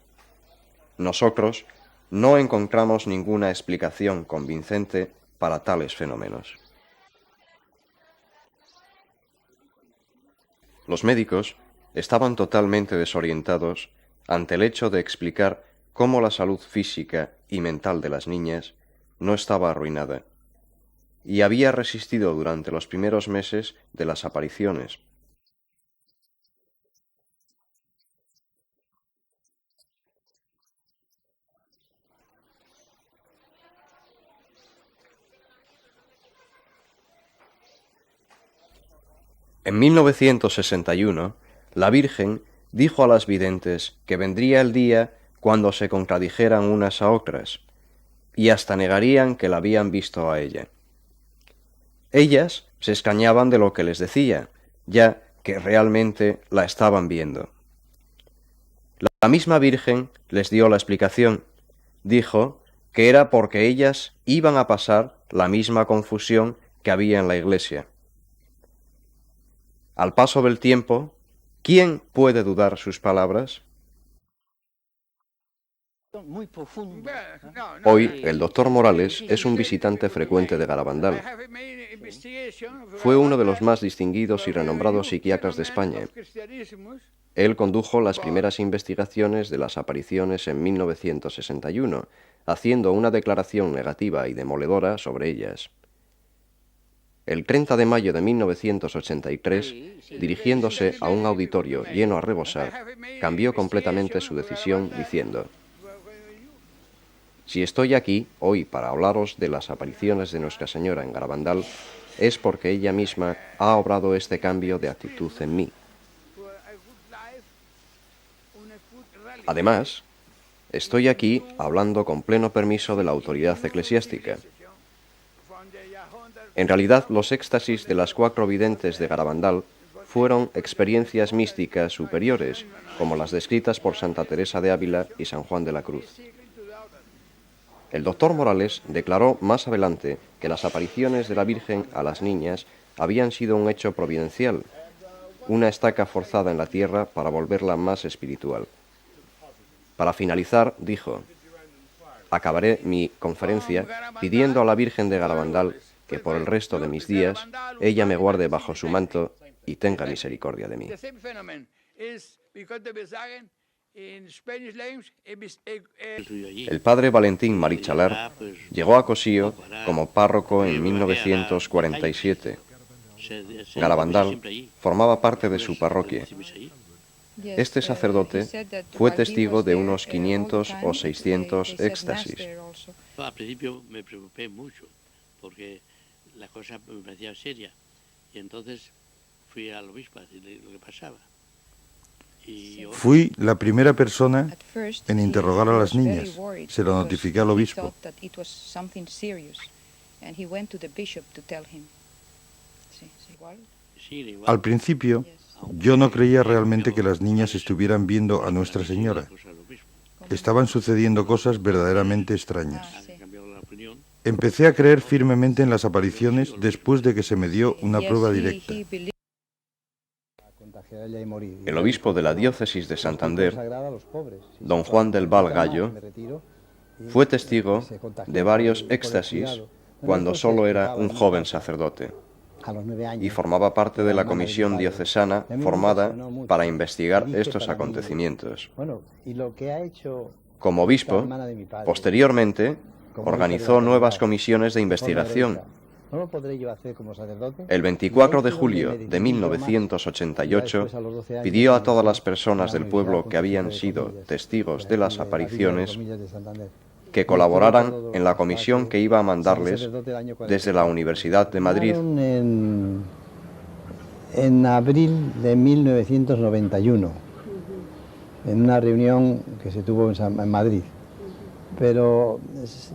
Nosotros no encontramos ninguna explicación convincente para tales fenómenos. Los médicos estaban totalmente desorientados ante el hecho de explicar cómo la salud física y mental de las niñas no estaba arruinada y había resistido durante los primeros meses de las apariciones. En 1961, la Virgen dijo a las videntes que vendría el día cuando se contradijeran unas a otras, y hasta negarían que la habían visto a ella. Ellas se extrañaban de lo que les decía, ya que realmente la estaban viendo. La misma Virgen les dio la explicación. Dijo que era porque ellas iban a pasar la misma confusión que había en la iglesia. Al paso del tiempo, ¿quién puede dudar sus palabras? Hoy, el doctor Morales es un visitante frecuente de Garabandal. Fue uno de los más distinguidos y renombrados psiquiatras de España. Él condujo las primeras investigaciones de las apariciones en 1961, haciendo una declaración negativa y demoledora sobre ellas. El 30 de mayo de 1983, dirigiéndose a un auditorio lleno a rebosar, cambió completamente su decisión diciendo: si estoy aquí hoy para hablaros de las apariciones de Nuestra Señora en Garabandal, es porque ella misma ha obrado este cambio de actitud en mí. Además, estoy aquí hablando con pleno permiso de la autoridad eclesiástica. En realidad, los éxtasis de las 4 videntes de Garabandal fueron experiencias místicas superiores, como las descritas por Santa Teresa de Ávila y San Juan de la Cruz. El doctor Morales declaró más adelante que las apariciones de la Virgen a las niñas habían sido un hecho providencial, una estaca forzada en la tierra para volverla más espiritual. Para finalizar, dijo: acabaré mi conferencia pidiendo a la Virgen de Garabandal que por el resto de mis días ella me guarde bajo su manto y tenga misericordia de mí. El padre Valentín Marichalar llegó a Cosío como párroco en 1947. Garabandal formaba parte de su parroquia. Este sacerdote fue testigo de unos 500 o 600 éxtasis. Al principio me preocupé mucho porque la cosa me parecía seria y entonces fui al obispo a decirle lo que pasaba. Fui la primera persona en interrogar a las niñas. Se lo notifiqué al obispo. Al principio, yo no creía realmente que las niñas estuvieran viendo a Nuestra Señora. Estaban sucediendo cosas verdaderamente extrañas. Empecé a creer firmemente en las apariciones después de que se me dio una prueba directa. El obispo de la diócesis de Santander, don Juan del Val Gallo, fue testigo de varios éxtasis cuando solo era un joven sacerdote y formaba parte de la comisión diocesana formada para investigar estos acontecimientos. Como obispo, posteriormente, organizó nuevas comisiones de investigación. El 24 de julio de 1988 pidió a todas las personas del pueblo que habían sido testigos de las apariciones que colaboraran en la comisión que iba a mandarles desde la Universidad de Madrid. En abril de 1991, en una reunión que se tuvo en Madrid, pero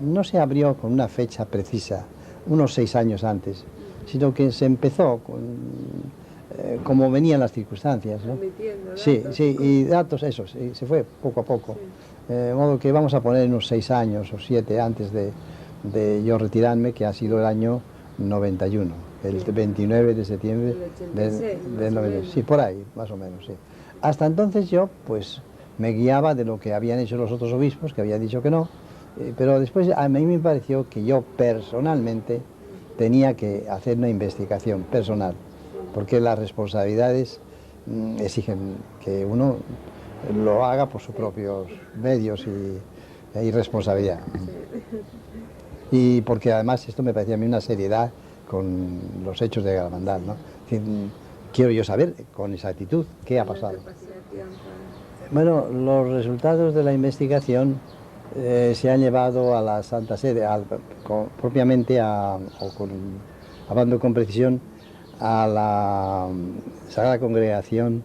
no se abrió con una fecha precisa, unos 6 años antes, sino que se empezó como venían las circunstancias, ¿no? Sí, sí, y datos esos, y se fue poco a poco. De modo que vamos a poner unos 6 años o 7 antes de yo retirarme, que ha sido el año 91, el 29 de septiembre del 91. Sí, por ahí, más o menos, sí. Hasta entonces yo, pues, me guiaba de lo que habían hecho los otros obispos, que habían dicho que no, pero después a mí me pareció que yo personalmente tenía que hacer una investigación personal, porque las responsabilidades exigen que uno lo haga por sus propios medios y responsabilidad. Y porque además esto me parecía a mí una seriedad con los hechos de Garabandal, ¿no? Quiero yo saber con exactitud qué ha pasado. Bueno, los resultados de la investigación se han llevado a la Santa Sede, propiamente hablando con precisión, a la Sagrada Congregación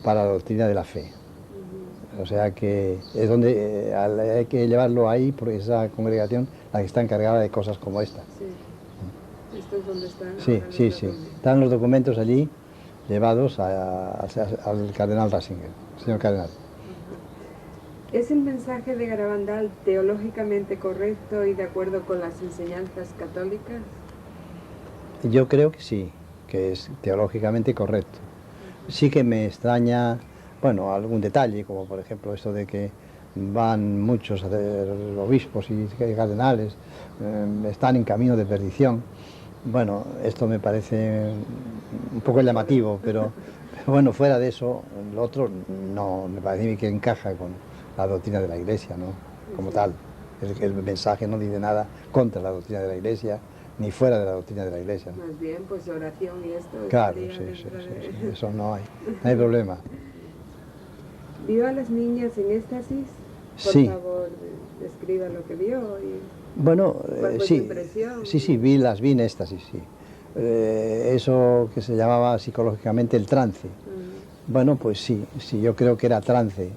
para la Doctrina de la Fe. O sea que es donde hay que llevarlo ahí, porque esa congregación la que está encargada de cosas como esta. Sí. ¿Esto es donde están? Sí, sí, sí. Están los documentos allí llevados al cardenal Ratzinger, señor cardenal. ¿Es el mensaje de Garabandal teológicamente correcto y de acuerdo con las enseñanzas católicas? Yo creo que sí, que es teológicamente correcto. Sí que me extraña, bueno, algún detalle, como por ejemplo esto de que van muchos obispos y cardenales, están en camino de perdición. Bueno, esto me parece un poco llamativo, pero bueno, fuera de eso, lo otro no me parece que encaja con la doctrina de la Iglesia, ¿no? Como tal. El mensaje no dice nada contra la doctrina de la Iglesia, ni fuera de la doctrina de la Iglesia, ¿no? Más bien, pues oración y esto. Claro, sí, eso no hay problema. ¿Vio a las niñas en éxtasis? Sí. Por favor, describa lo que vio. Bueno, ¿Cuál fue su impresión? Sí, las vi en éxtasis, sí. Eso que se llamaba psicológicamente el trance. Bueno, pues sí, yo creo que era trance.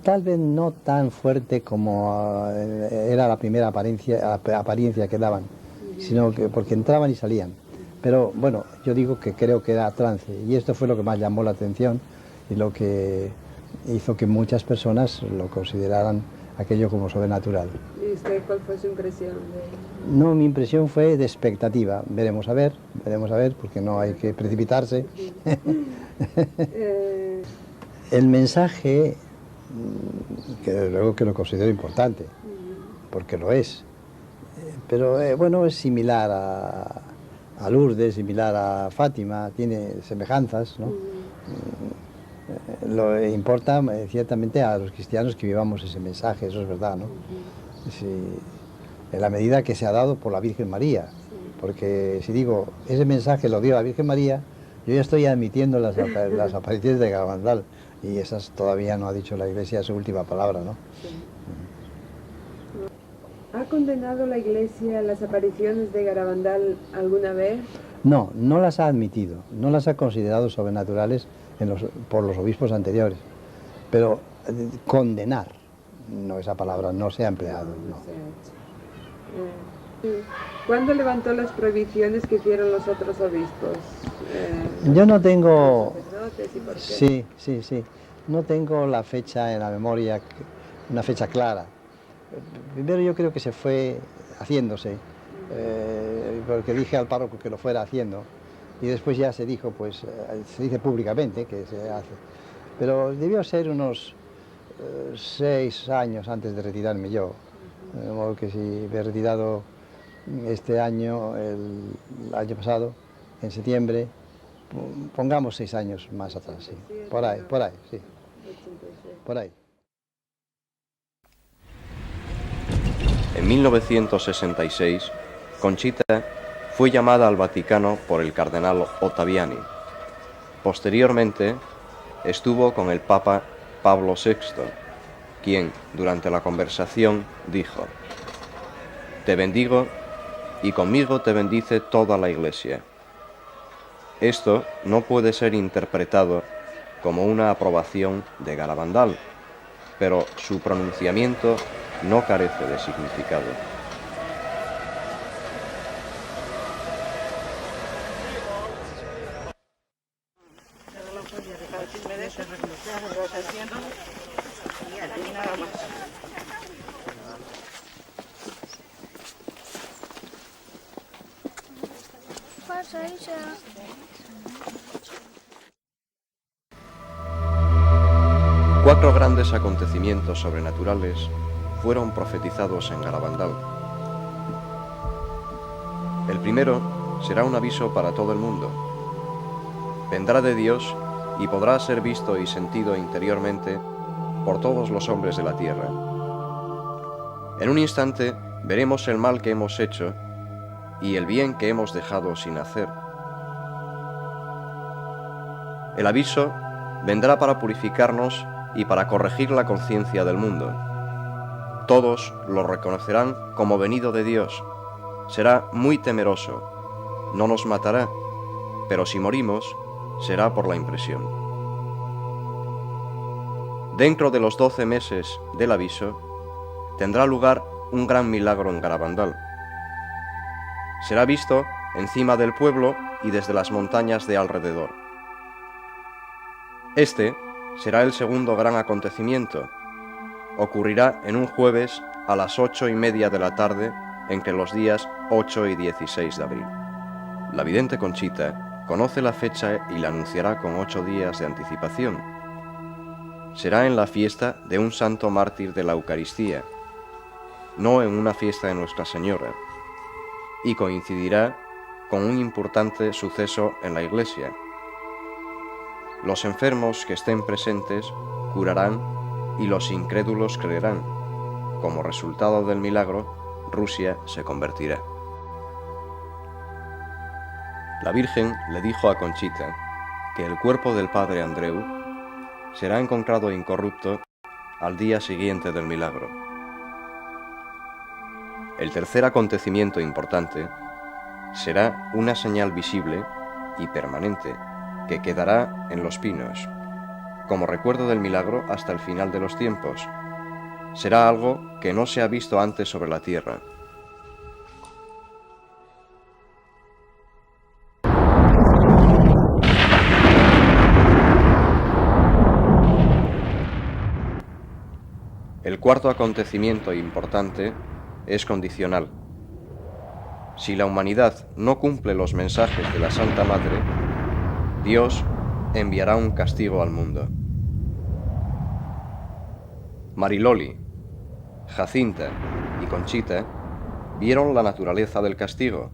Tal vez no tan fuerte como era la primera apariencia que daban, sino que porque entraban y salían. Pero bueno, yo digo que creo que era trance, y esto fue lo que más llamó la atención y lo que hizo que muchas personas lo consideraran aquello como sobrenatural. ¿Y usted cuál fue su impresión? No, mi impresión fue de expectativa. Veremos a ver, porque no hay que precipitarse. El mensaje, que luego que lo considero importante, porque lo es, pero bueno, es similar a Lourdes, similar a Fátima, tiene semejanzas, ¿no? Lo importa ciertamente a los cristianos que vivamos ese mensaje, eso es verdad, ¿no? Sí, en la medida que se ha dado por la Virgen María, porque si digo, ese mensaje lo dio la Virgen María, yo ya estoy admitiendo las apariciones de Garabandal, y esas todavía no ha dicho la Iglesia su última palabra, ¿no? Sí. ¿Ha condenado la Iglesia las apariciones de Garabandal alguna vez? No, no las ha admitido, no las ha considerado sobrenaturales por los obispos anteriores, pero condenar, no, esa palabra no se ha empleado. No. ¿Cuándo levantó las prohibiciones que hicieron los otros obispos? Yo no tengo... ¿Y por qué? Sí. No tengo la fecha en la memoria, una fecha clara. Primero yo creo que se fue haciéndose, porque dije al párroco que lo fuera haciendo, y después ya se dijo, pues, se dice públicamente que se hace. Pero debió ser unos 6 años antes de retirarme yo, de modo que si me he retirado este año, el año pasado, en septiembre, pongamos 6 años más atrás, sí. Por ahí, sí. Por ahí. En 1966, Conchita fue llamada al Vaticano por el cardenal Ottaviani. Posteriormente, estuvo con el Papa Pablo VI, quien, durante la conversación, dijo: «Te bendigo y conmigo te bendice toda la Iglesia». Esto no puede ser interpretado como una aprobación de Garabandal, pero su pronunciamiento no carece de significado. Cuatro grandes acontecimientos sobrenaturales fueron profetizados en Garabandal. El primero será un aviso para todo el mundo. Vendrá de Dios y podrá ser visto y sentido interiormente por todos los hombres de la tierra. En un instante veremos el mal que hemos hecho y el bien que hemos dejado sin hacer. El aviso vendrá para purificarnos y para corregir la conciencia del mundo. Todos lo reconocerán como venido de Dios. Será muy temeroso. No nos matará, pero si morimos, será por la impresión. Dentro de los 12 meses del aviso, tendrá lugar un gran milagro en Garabandal. Será visto encima del pueblo y desde las montañas de alrededor. Este será el segundo gran acontecimiento. Ocurrirá en un jueves a las 8:30 de la tarde, entre los días 8 y 16 de abril. La vidente Conchita conoce la fecha y la anunciará con 8 días de anticipación. Será en la fiesta de un santo mártir de la Eucaristía, no en una fiesta de Nuestra Señora, y coincidirá con un importante suceso en la Iglesia. Los enfermos que estén presentes curarán y los incrédulos creerán. Como resultado del milagro, Rusia se convertirá. La Virgen le dijo a Conchita que el cuerpo del padre Andreu será encontrado incorrupto al día siguiente del milagro. El tercer acontecimiento importante será una señal visible y permanente que quedará en los pinos, como recuerdo del milagro hasta el final de los tiempos. Será algo que no se ha visto antes sobre la tierra. El cuarto acontecimiento importante es condicional. Si la humanidad no cumple los mensajes de la Santa Madre, Dios enviará un castigo al mundo. Mariloli, Jacinta y Conchita vieron la naturaleza del castigo.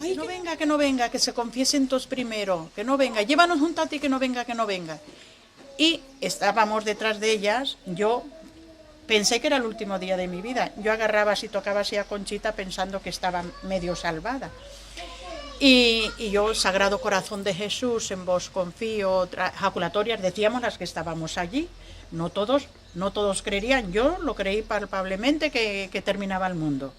Ay, que no venga, que se confiesen todos primero, que no venga, llévanos un tati, que no venga. Y estábamos detrás de ellas, yo pensé que era el último día de mi vida. Yo agarraba así, tocaba así a Conchita pensando que estaba medio salvada. Y yo, Sagrado Corazón de Jesús, en vos confío, jaculatorias, decíamos las que estábamos allí. No todos creerían, yo lo creí palpablemente que terminaba el mundo.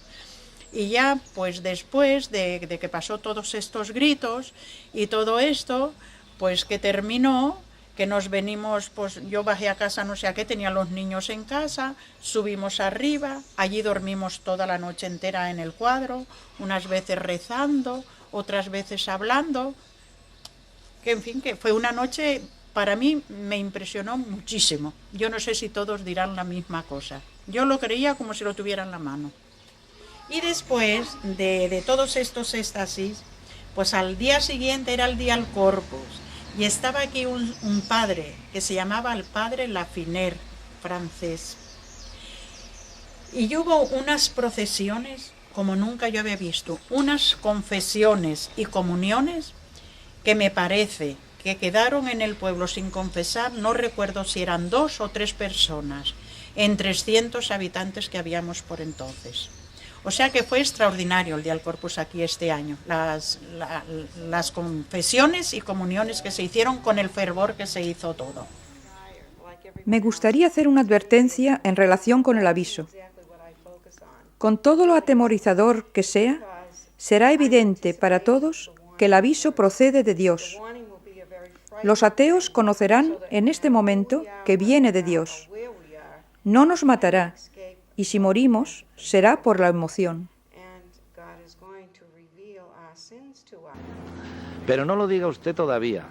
Y ya, pues después de que pasó todos estos gritos y todo esto, pues que terminó, que nos venimos, pues yo bajé a casa, no sé a qué, tenía los niños en casa, subimos arriba, allí dormimos toda la noche entera en el cuadro, unas veces rezando, otras veces hablando, que en fin, que fue una noche, para mí me impresionó muchísimo. Yo no sé si todos dirán la misma cosa. Yo lo creía como si lo tuviera en la mano. Y después de todos estos éxtasis, pues al día siguiente era el día del Corpus, y estaba aquí un padre que se llamaba el padre Lafiner, francés. Y hubo unas procesiones como nunca yo había visto, unas confesiones y comuniones que me parece que quedaron en el pueblo sin confesar, no recuerdo si eran 2 o 3 personas, en 300 habitantes que habíamos por entonces. O sea que fue extraordinario el Día del Corpus aquí este año, las confesiones y comuniones que se hicieron con el fervor que se hizo todo. Me gustaría hacer una advertencia en relación con el aviso. Con todo lo atemorizador que sea, será evidente para todos que el aviso procede de Dios. Los ateos conocerán en este momento que viene de Dios. No nos matará, y si morimos, será por la emoción. Pero no lo diga usted todavía,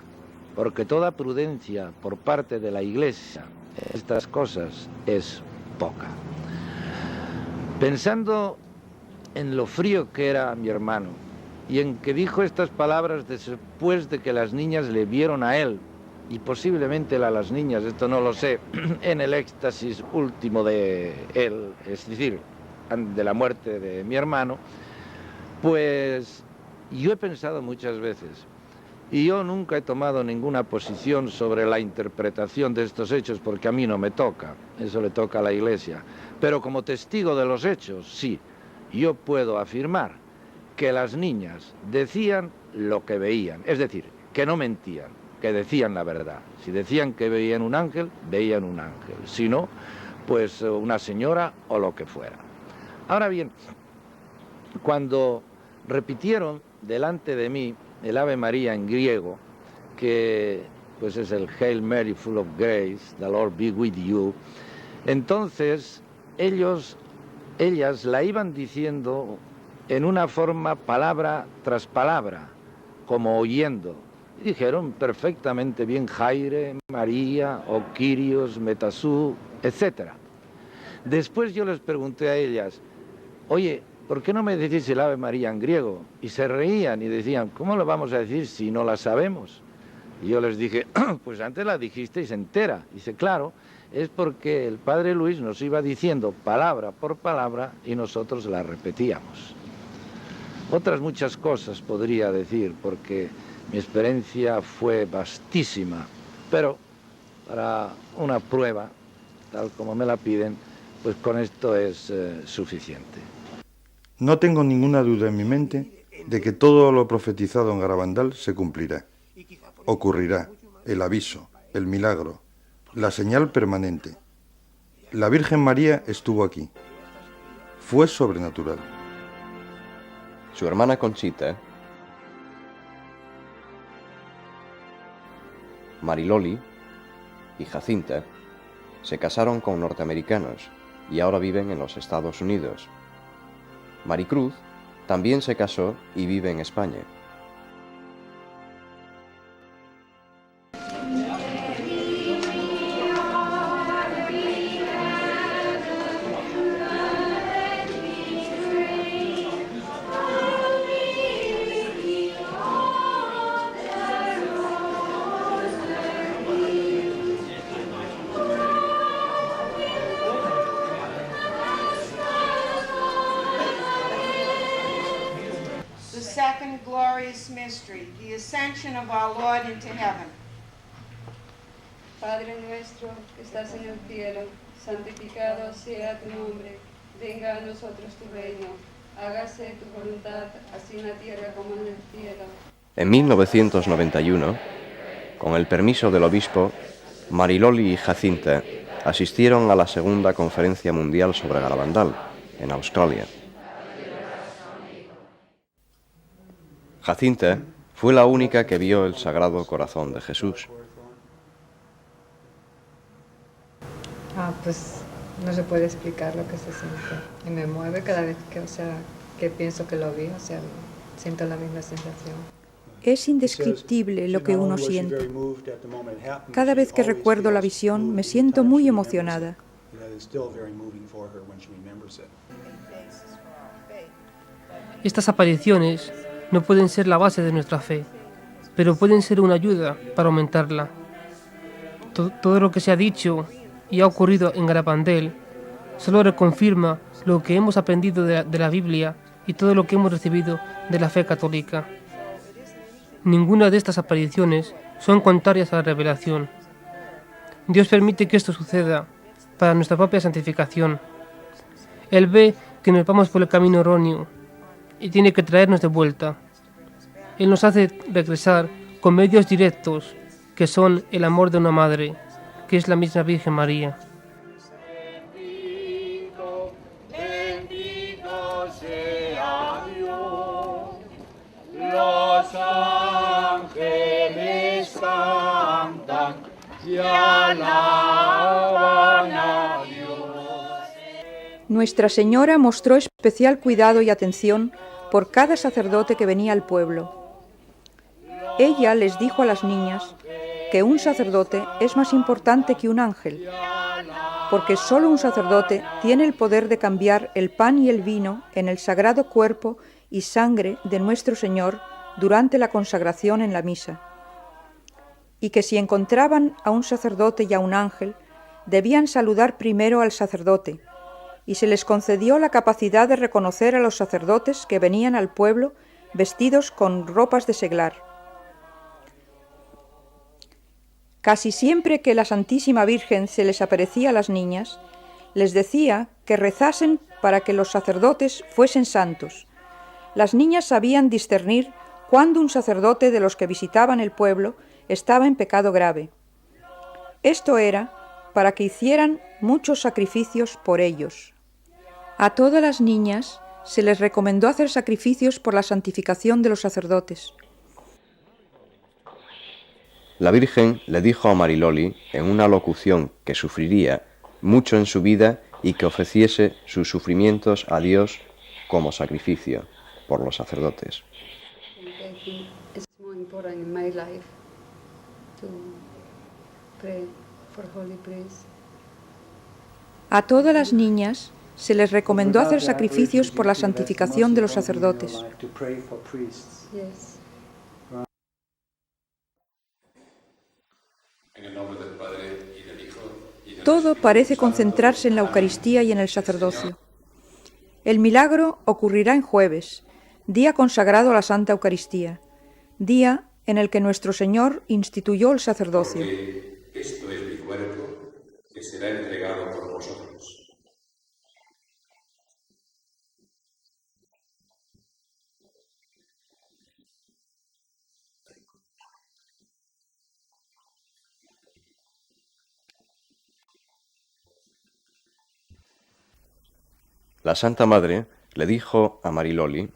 porque toda prudencia por parte de la Iglesia en estas cosas es poca. Pensando en lo frío que era mi hermano y en que dijo estas palabras después de que las niñas le vieron a él, y posiblemente a las niñas, esto no lo sé, en el éxtasis último de él, es decir, de la muerte de mi hermano, pues yo he pensado muchas veces, y yo nunca he tomado ninguna posición sobre la interpretación de estos hechos, porque a mí no me toca, eso le toca a la Iglesia, pero como testigo de los hechos, sí, yo puedo afirmar que las niñas decían lo que veían, es decir, que no mentían, que decían la verdad. Si decían que veían un ángel, veían un ángel. Si no, pues una señora o lo que fuera. Ahora bien, cuando repitieron delante de mí el Ave María en griego, que pues es el Hail Mary, full of grace, the Lord be with you, entonces ellas la iban diciendo en una forma palabra tras palabra, como oyendo. Dijeron perfectamente bien Jaire, María, o Kyrios, Metasú, etc. Después yo les pregunté a ellas, oye, ¿por qué no me decís el Ave María en griego? Y se reían y decían, ¿cómo lo vamos a decir si no la sabemos? Y yo les dije, pues antes la dijisteis entera. Dice, claro, es porque el Padre Luis nos iba diciendo palabra por palabra y nosotros la repetíamos. Otras muchas cosas podría decir, porque mi experiencia fue vastísima, pero para una prueba, tal como me la piden, pues con esto es suficiente. No tengo ninguna duda en mi mente de que todo lo profetizado en Garabandal se cumplirá. Ocurrirá el aviso, el milagro, la señal permanente. La Virgen María estuvo aquí. Fue sobrenatural. Su hermana Conchita, Mariloli y Jacinta se casaron con norteamericanos y ahora viven en los Estados Unidos. Maricruz también se casó y vive en España. Mystery, the ascension of our Lord into heaven. Padre nuestro que estás en el cielo, santificado sea tu nombre. Venga a nosotros tu reino. Hágase tu voluntad, así en la tierra como en el cielo. En 1991, con el permiso del obispo, Mariloli y Jacinta asistieron a la segunda conferencia mundial sobre Garabandal, en Australia. Jacinta fue la única que vio el Sagrado Corazón de Jesús. Pues no se puede explicar lo que se siente. Y me mueve cada vez que pienso que lo vi, siento la misma sensación. Es indescriptible lo que uno siente. Cada vez que recuerdo la visión me siento muy emocionada. Estas apariciones no pueden ser la base de nuestra fe, pero pueden ser una ayuda para aumentarla. Todo lo que se ha dicho y ha ocurrido en Garabandal solo reconfirma lo que hemos aprendido de la Biblia y todo lo que hemos recibido de la fe católica. Ninguna de estas apariciones son contrarias a la revelación. Dios permite que esto suceda para nuestra propia santificación. Él ve que nos vamos por el camino erróneo y tiene que traernos de vuelta. Él nos hace regresar con medios directos, que son el amor de una madre, que es la misma Virgen María. Bendito sea Dios, los ángeles cantan y alaban a Dios. Nuestra Señora mostró especial cuidado y atención por cada sacerdote que venía al pueblo. Ella les dijo a las niñas que un sacerdote es más importante que un ángel, porque solo un sacerdote tiene el poder de cambiar el pan y el vino en el sagrado cuerpo y sangre de nuestro Señor durante la consagración en la misa, y que si encontraban a un sacerdote y a un ángel, debían saludar primero al sacerdote, y se les concedió la capacidad de reconocer a los sacerdotes que venían al pueblo vestidos con ropas de seglar. Casi siempre que la Santísima Virgen se les aparecía a las niñas, les decía que rezasen para que los sacerdotes fuesen santos. Las niñas sabían discernir cuándo un sacerdote de los que visitaban el pueblo estaba en pecado grave. Esto era para que hicieran muchos sacrificios por ellos. A todas las niñas se les recomendó hacer sacrificios por la santificación de los sacerdotes. La Virgen le dijo a Mariloli en una locución que sufriría mucho en su vida y que ofreciese sus sufrimientos a Dios como sacrificio por los sacerdotes. Es muy importante en mi vida pray for holy priest. A todas las niñas se les recomendó hacer sacrificios por la santificación de los sacerdotes. Yes. En el nombre del Padre y del Hijo y del Todo parece concentrarse en la Eucaristía y en el sacerdocio. El milagro ocurrirá en jueves, día consagrado a la Santa Eucaristía, día en el que nuestro Señor instituyó el sacerdocio. Porque esto es mi cuerpo, que será entregado por vosotros. La Santa Madre le dijo a Mariloli: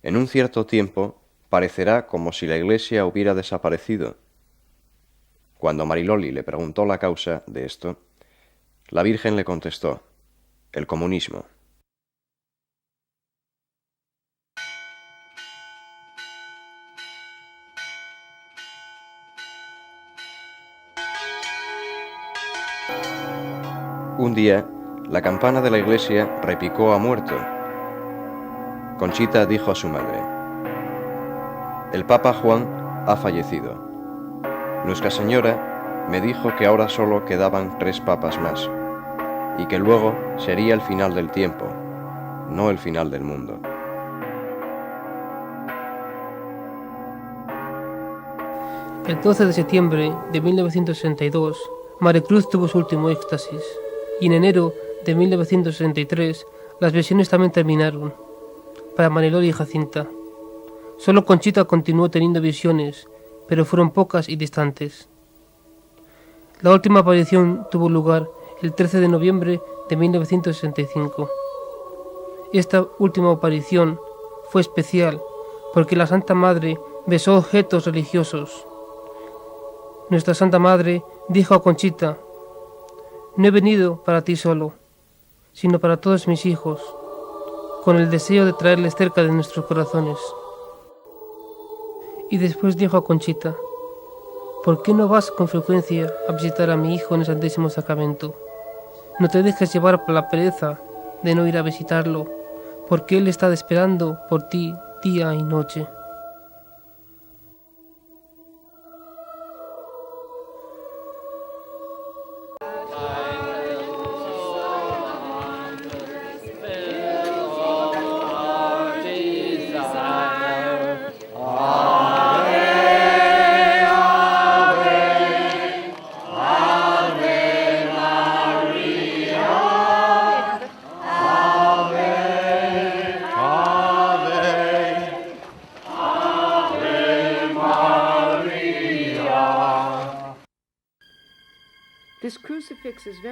en un cierto tiempo parecerá como si la Iglesia hubiera desaparecido. Cuando Mariloli le preguntó la causa de esto, la Virgen le contestó: el comunismo. Un día, la campana de la iglesia repicó a muerto. Conchita dijo a su madre: el Papa Juan ha fallecido. Nuestra Señora me dijo que ahora solo quedaban 3 papas más, y que luego sería el final del tiempo, no el final del mundo. El 12 de septiembre de 1962, Maricruz tuvo su último éxtasis, y en enero de 1963 las visiones también terminaron, para Mariloli y Jacinta. Solo Conchita continuó teniendo visiones, pero fueron pocas y distantes. La última aparición tuvo lugar el 13 de noviembre de 1965. Esta última aparición fue especial porque la Santa Madre besó objetos religiosos. Nuestra Santa Madre dijo a Conchita: no he venido para ti solo, sino para todos mis hijos, con el deseo de traerles cerca de nuestros corazones. Y después dijo a Conchita: ¿por qué no vas con frecuencia a visitar a mi hijo en el Santísimo Sacramento? No te dejes llevar por la pereza de no ir a visitarlo, porque él está esperando por ti día y noche.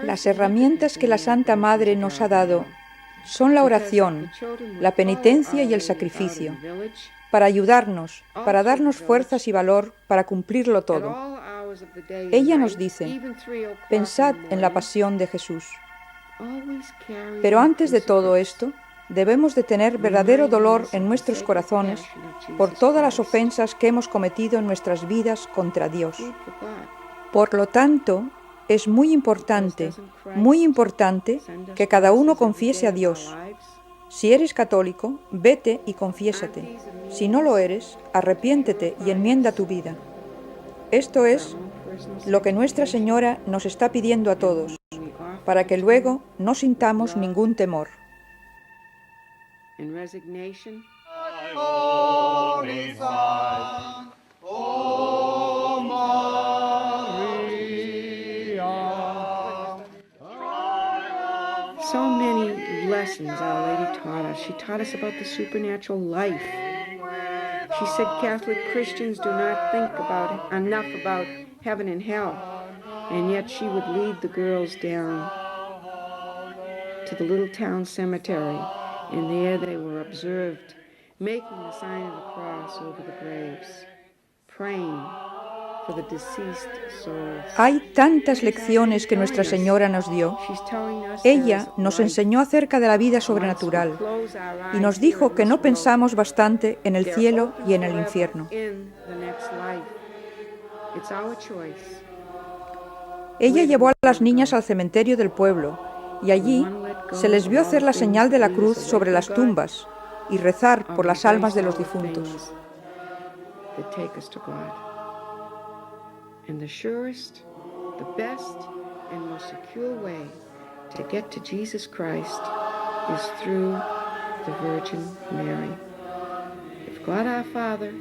Las herramientas que la Santa Madre nos ha dado son la oración, la penitencia y el sacrificio, para ayudarnos, para darnos fuerzas y valor para cumplirlo todo. Ella nos dice, pensad en la pasión de Jesús. Pero antes de todo esto, debemos de tener verdadero dolor en nuestros corazones por todas las ofensas que hemos cometido en nuestras vidas contra Dios. Por lo tanto, es muy importante que cada uno confiese a Dios. Si eres católico, vete y confiésate. Si no lo eres, arrepiéntete y enmienda tu vida. Esto es lo que Nuestra Señora nos está pidiendo a todos, para que luego no sintamos ningún temor. So many lessons Our Lady taught us. She taught us about the supernatural life. She said Catholic Christians do not think enough about heaven and hell. And yet she would lead the girls down to the little town cemetery. And there they were observed, making the sign of the cross over the graves, praying for the deceased souls. Hay tantas lecciones que Nuestra Señora nos dio. Ella nos enseñó acerca de la vida sobrenatural y nos dijo que no pensamos bastante en el cielo y en el infierno. Ella llevó a las niñas al cementerio del pueblo y allí se les vio hacer la señal de la cruz sobre las tumbas y rezar por las almas de los difuntos. And the surest, the best, and most secure way to get to Jesus Christ is through the Virgin Mary. If God our Father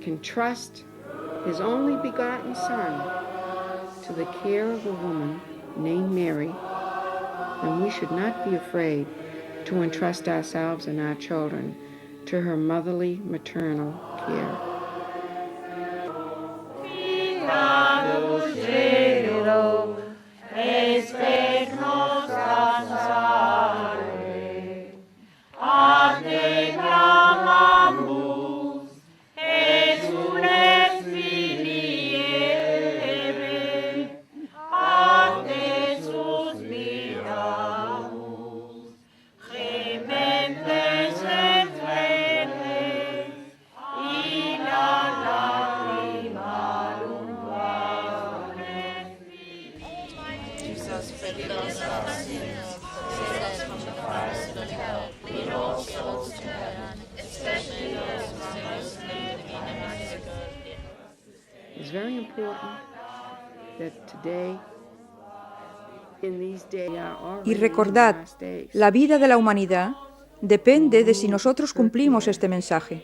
can trust His only begotten Son to the care of a woman named Mary, then we should not be afraid to entrust ourselves and our children to her motherly, maternal care. It's very important that today, in these days, Y recordad, la vida de la humanidad depende de si nosotros cumplimos este mensaje.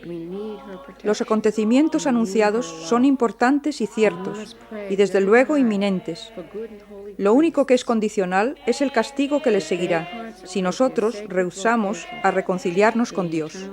Los acontecimientos anunciados son importantes y ciertos, y desde luego inminentes. Lo único que es condicional es el castigo que les seguirá, si nosotros rehusamos a reconciliarnos con Dios.